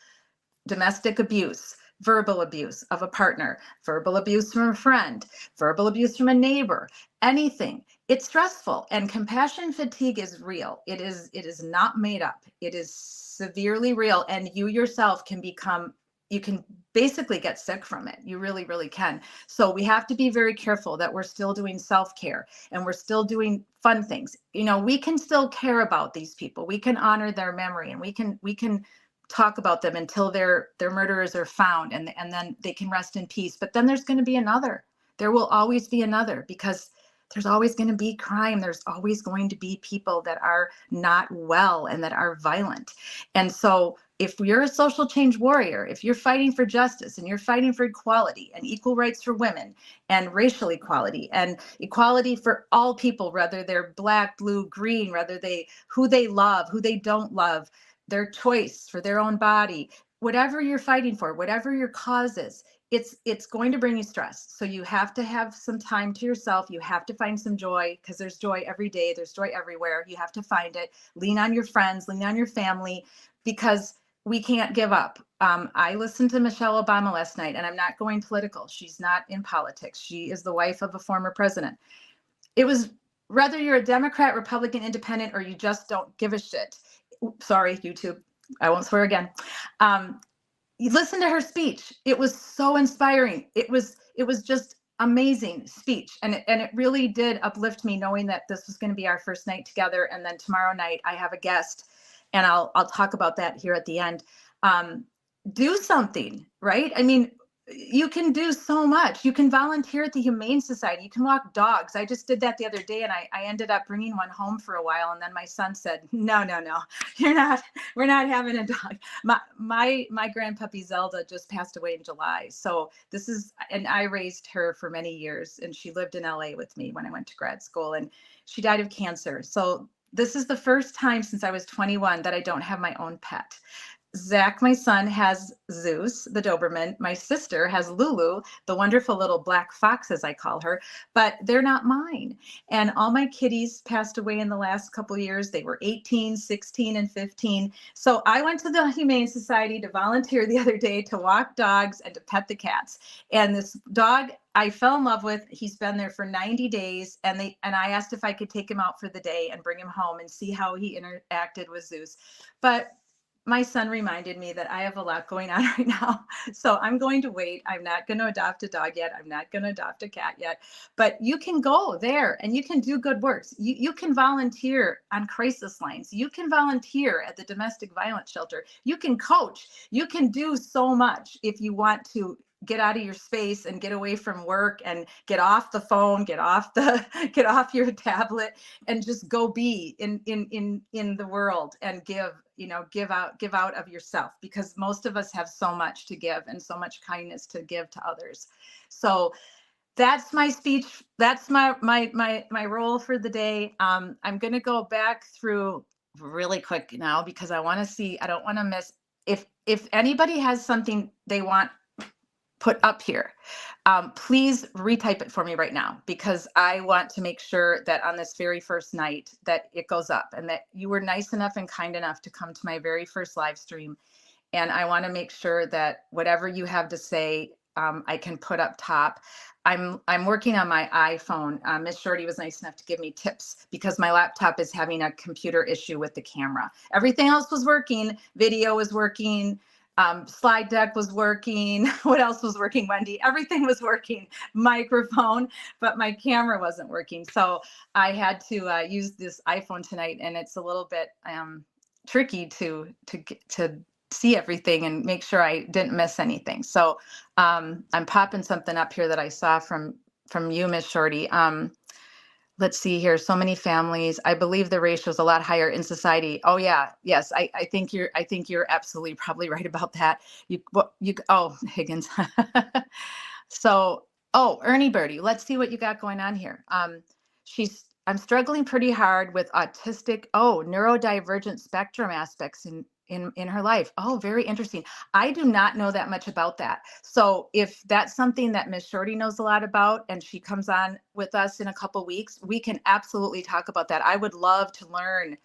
domestic abuse, verbal abuse of a partner, verbal abuse from a friend, verbal abuse from a neighbor, anything. It's stressful, and compassion fatigue is real. It is not made up. It is severely real, and you yourself you can basically get sick from it. You really, really can. So we have to be very careful that we're still doing self-care and we're still doing fun things. We can still care about these people. We can honor their memory, and we can talk about them until their murderers are found, and then they can rest in peace. But then there's going to be another. There will always be another, because there's always going to be crime. There's always going to be people that are not well and that are violent. And so if you're a social change warrior, if you're fighting for justice and you're fighting for equality and equal rights for women and racial equality and equality for all people, whether they're black, blue, green, who they love, who they don't love, their choice for their own body, whatever you're fighting for, whatever your cause is, it's going to bring you stress. So you have to have some time to yourself. You have to find some joy, because there's joy every day. There's joy everywhere. You have to find it. Lean on your friends, lean on your family, because we can't give up. I listened to Michelle Obama last night, and I'm not going political. She's not in politics. She is the wife of a former president. It was, whether you're a Democrat, Republican, Independent, or you just don't give a shit. Sorry, YouTube, I won't swear again. You listen to her speech. It was so inspiring. It was just amazing speech. And it really did uplift me, knowing that this was going to be our first night together. And then tomorrow night I have a guest, and I'll talk about that here at the end. Do something, right? I mean, you can do so much. You can volunteer at the Humane Society. You can walk dogs. I just did that the other day, and I ended up bringing one home for a while. And then my son said, no, we're not having a dog. My grandpuppy Zelda just passed away in July. So and I raised her for many years, and she lived in LA with me when I went to grad school, and she died of cancer. So this is the first time since I was 21 that I don't have my own pet. Zach, my son, has Zeus, the Doberman. My sister has Lulu, the wonderful little black fox, as I call her, but they're not mine. And all my kitties passed away in the last couple of years. They were 18, 16, and 15. So I went to the Humane Society to volunteer the other day to walk dogs and to pet the cats. And this dog I fell in love with, he's been there for 90 days. And I asked if I could take him out for the day and bring him home and see how he interacted with Zeus. But my son reminded me that I have a lot going on right now. So I'm going to wait. I'm not going to adopt a dog yet. I'm not going to adopt a cat yet. But you can go there and you can do good works. You can volunteer on crisis lines. You can volunteer at the domestic violence shelter. You can coach. You can do so much if you want to get out of your space and get away from work and get off the phone, get off your tablet, and just go be in the world and give out of yourself, because most of us have so much to give and so much kindness to give to others. So that's my speech. That's my role for the day. I'm going to go back through really quick now, because I want to see, I don't want to miss, if anybody has something they want put up here, please retype it for me right now, because I want to make sure that on this very first night that it goes up, and that you were nice enough and kind enough to come to my very first live stream and I want to make sure that whatever you have to say, I can put up top. I'm working on my iPhone. Miss Shorty was nice enough to give me tips because my laptop is having a computer issue with the camera. Everything else was working. Video was working. Slide deck was working. What else was working, Wendy? Everything was working. Microphone, but my camera wasn't working. So I had to use this iPhone tonight, and it's a little bit tricky to see everything and make sure I didn't miss anything. So I'm popping something up here that I saw from you, Miss Shorty. Let's see here. So many families. I believe the ratio is a lot higher in society. Oh yeah, yes. I think you're absolutely probably right about that. Oh, Higgins. So, oh, Ernie Birdie, let's see what you got going on here. I'm struggling pretty hard with autistic, neurodivergent spectrum aspects in her life. Oh, very interesting. I do not know that much about that. So if that's something that Miss Shorty knows a lot about and she comes on with us in a couple weeks, we can absolutely talk about that. I would love to learn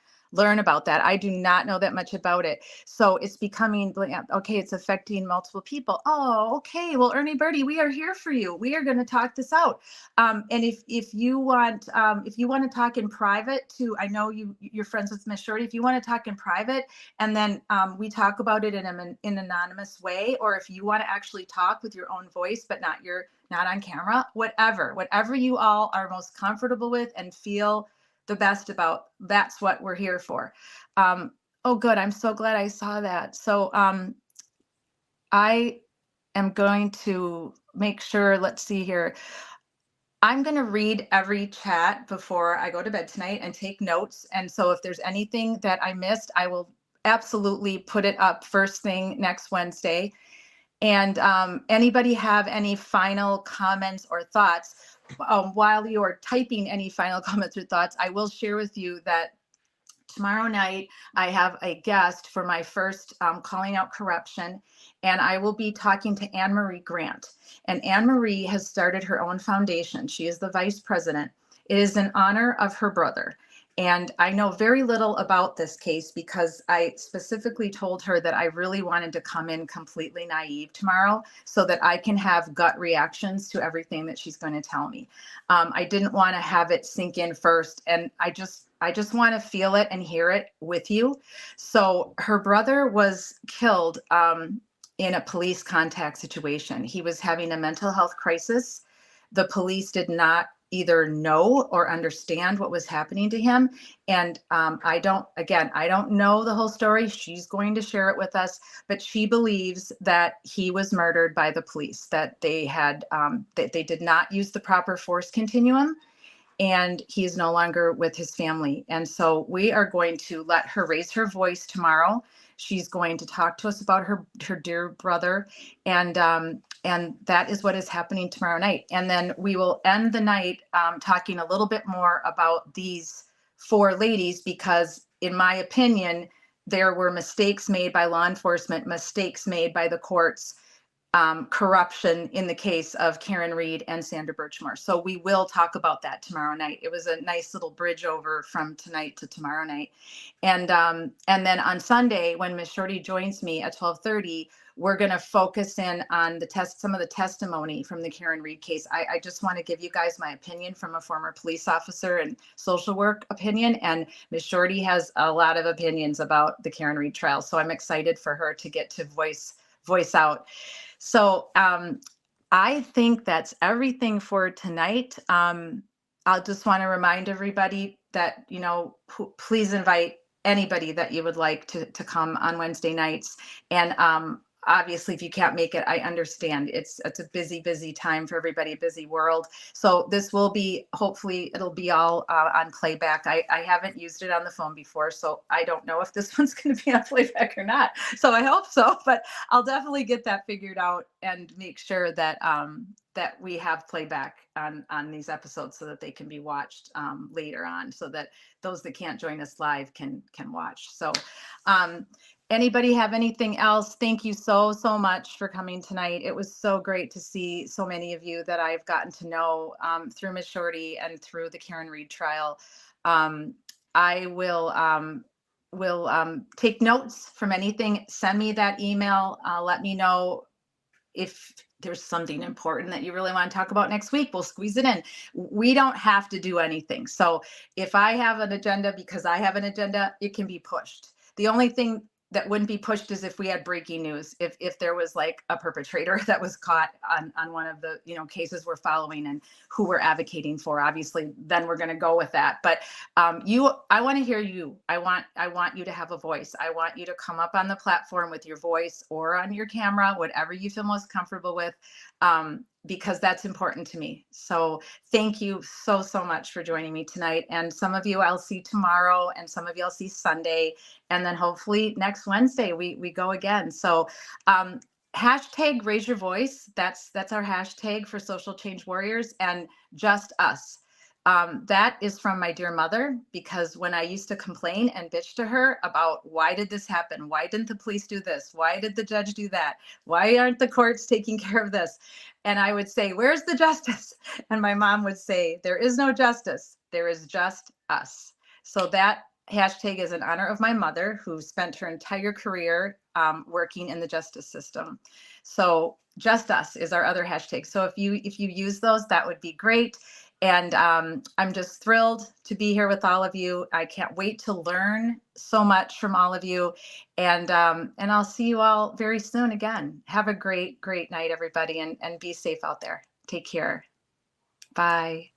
about that. I do not know that much about it. So it's becoming, okay, it's affecting multiple people. Oh, okay. Well, Ernie Birdie, we are here for you. We are going to talk this out. And if you want to talk in private too, I know you're friends with Miss Shorty. If you want to talk in private and then we talk about it in an anonymous way, or if you want to actually talk with your own voice, but not on camera, whatever you all are most comfortable with and feel the best about, that's what we're here for. Oh, good. I'm so glad I saw that. So I am going to make sure, let's see here. I'm going to read every chat before I go to bed tonight and take notes. And so if there's anything that I missed, I will absolutely put it up first thing next Wednesday. And anybody have any final comments or thoughts? While you're typing any final comments or thoughts, I will share with you that tomorrow night I have a guest for my first Calling Out Corruption, and I will be talking to Anne Marie Grant. And Anne Marie has started her own foundation. She is the vice president. It is in honor of her brother. And I know very little about this case because I specifically told her that I really wanted to come in completely naive tomorrow so that I can have gut reactions to everything that she's going to tell me. I didn't want to have it sink in first. And I just want to feel it and hear it with you. So her brother was killed in a police contact situation. He was having a mental health crisis. The police did not either know or understand what was happening to him. And I don't know the whole story. She's going to share it with us, but she believes that he was murdered by the police, that they had, that they did not use the proper force continuum, and he is no longer with his family. And so we are going to let her raise her voice tomorrow. She's going to talk to us about her dear brother, and that is what is happening tomorrow night. And then we will end the night talking a little bit more about these four ladies, because in my opinion, there were mistakes made by law enforcement, mistakes made by the courts, corruption in the case of Karen Read and Sandra Birchmore. So we will talk about that tomorrow night. It was a nice little bridge over from tonight to tomorrow night. And then on Sunday, when Miss Shorty joins me at 12:30, we're going to focus in on some of the testimony from the Karen Read case. I just want to give you guys my opinion from a former police officer and social work opinion. And Miss Shorty has a lot of opinions about the Karen Read trial. So I'm excited for her to get to voice out. So I think that's everything for tonight. I'll just want to remind everybody that, please invite anybody that you would like to come on Wednesday nights. And obviously, if you can't make it, I understand. It's a busy time for everybody, a busy world. So this will be, hopefully it'll be all on playback. I haven't used it on the phone before, so I don't know if this one's going to be on playback or not. So I hope so, but I'll definitely get that figured out and make sure that that we have playback on these episodes so that they can be watched later on, so that those that can't join us live can watch. So anybody have anything else? Thank you so much for coming tonight. It was so great to see so many of you that I've gotten to know through Miss Shorty and through the Karen Read trial. I will, we'll take notes from anything. Send me that email. Let me know if there's something important that you really want to talk about next week. We'll squeeze it in. We don't have to do anything. So if I have an agenda because I have an agenda, it can be pushed. The only thing that wouldn't be pushed is if we had breaking news, if there was like a perpetrator that was caught on one of the cases we're following and who we're advocating for. Obviously, then we're going to go with that. But I want to hear you. I want you to have a voice. I want you to come up on the platform with your voice or on your camera, whatever you feel most comfortable with, because that's important to me. So thank you so much for joining me tonight. And some of you I'll see tomorrow, and some of you I'll see Sunday, and then hopefully next Wednesday we go again. So hashtag raise your voice. That's our hashtag for Social Change Warriors, and just us. That is from my dear mother, because when I used to complain and bitch to her about why did this happen? Why didn't the police do this? Why did the judge do that? Why aren't the courts taking care of this? And I would say, where's the justice? And my mom would say, there is no justice. There is just us. So that hashtag is in honor of my mother, who spent her entire career working in the justice system. So just us is our other hashtag. So if you use those, that would be great. And I'm just thrilled to be here with all of you. I can't wait to learn so much from all of you. And I'll see you all very soon again. Have a great night, everybody, and be safe out there. Take care. Bye.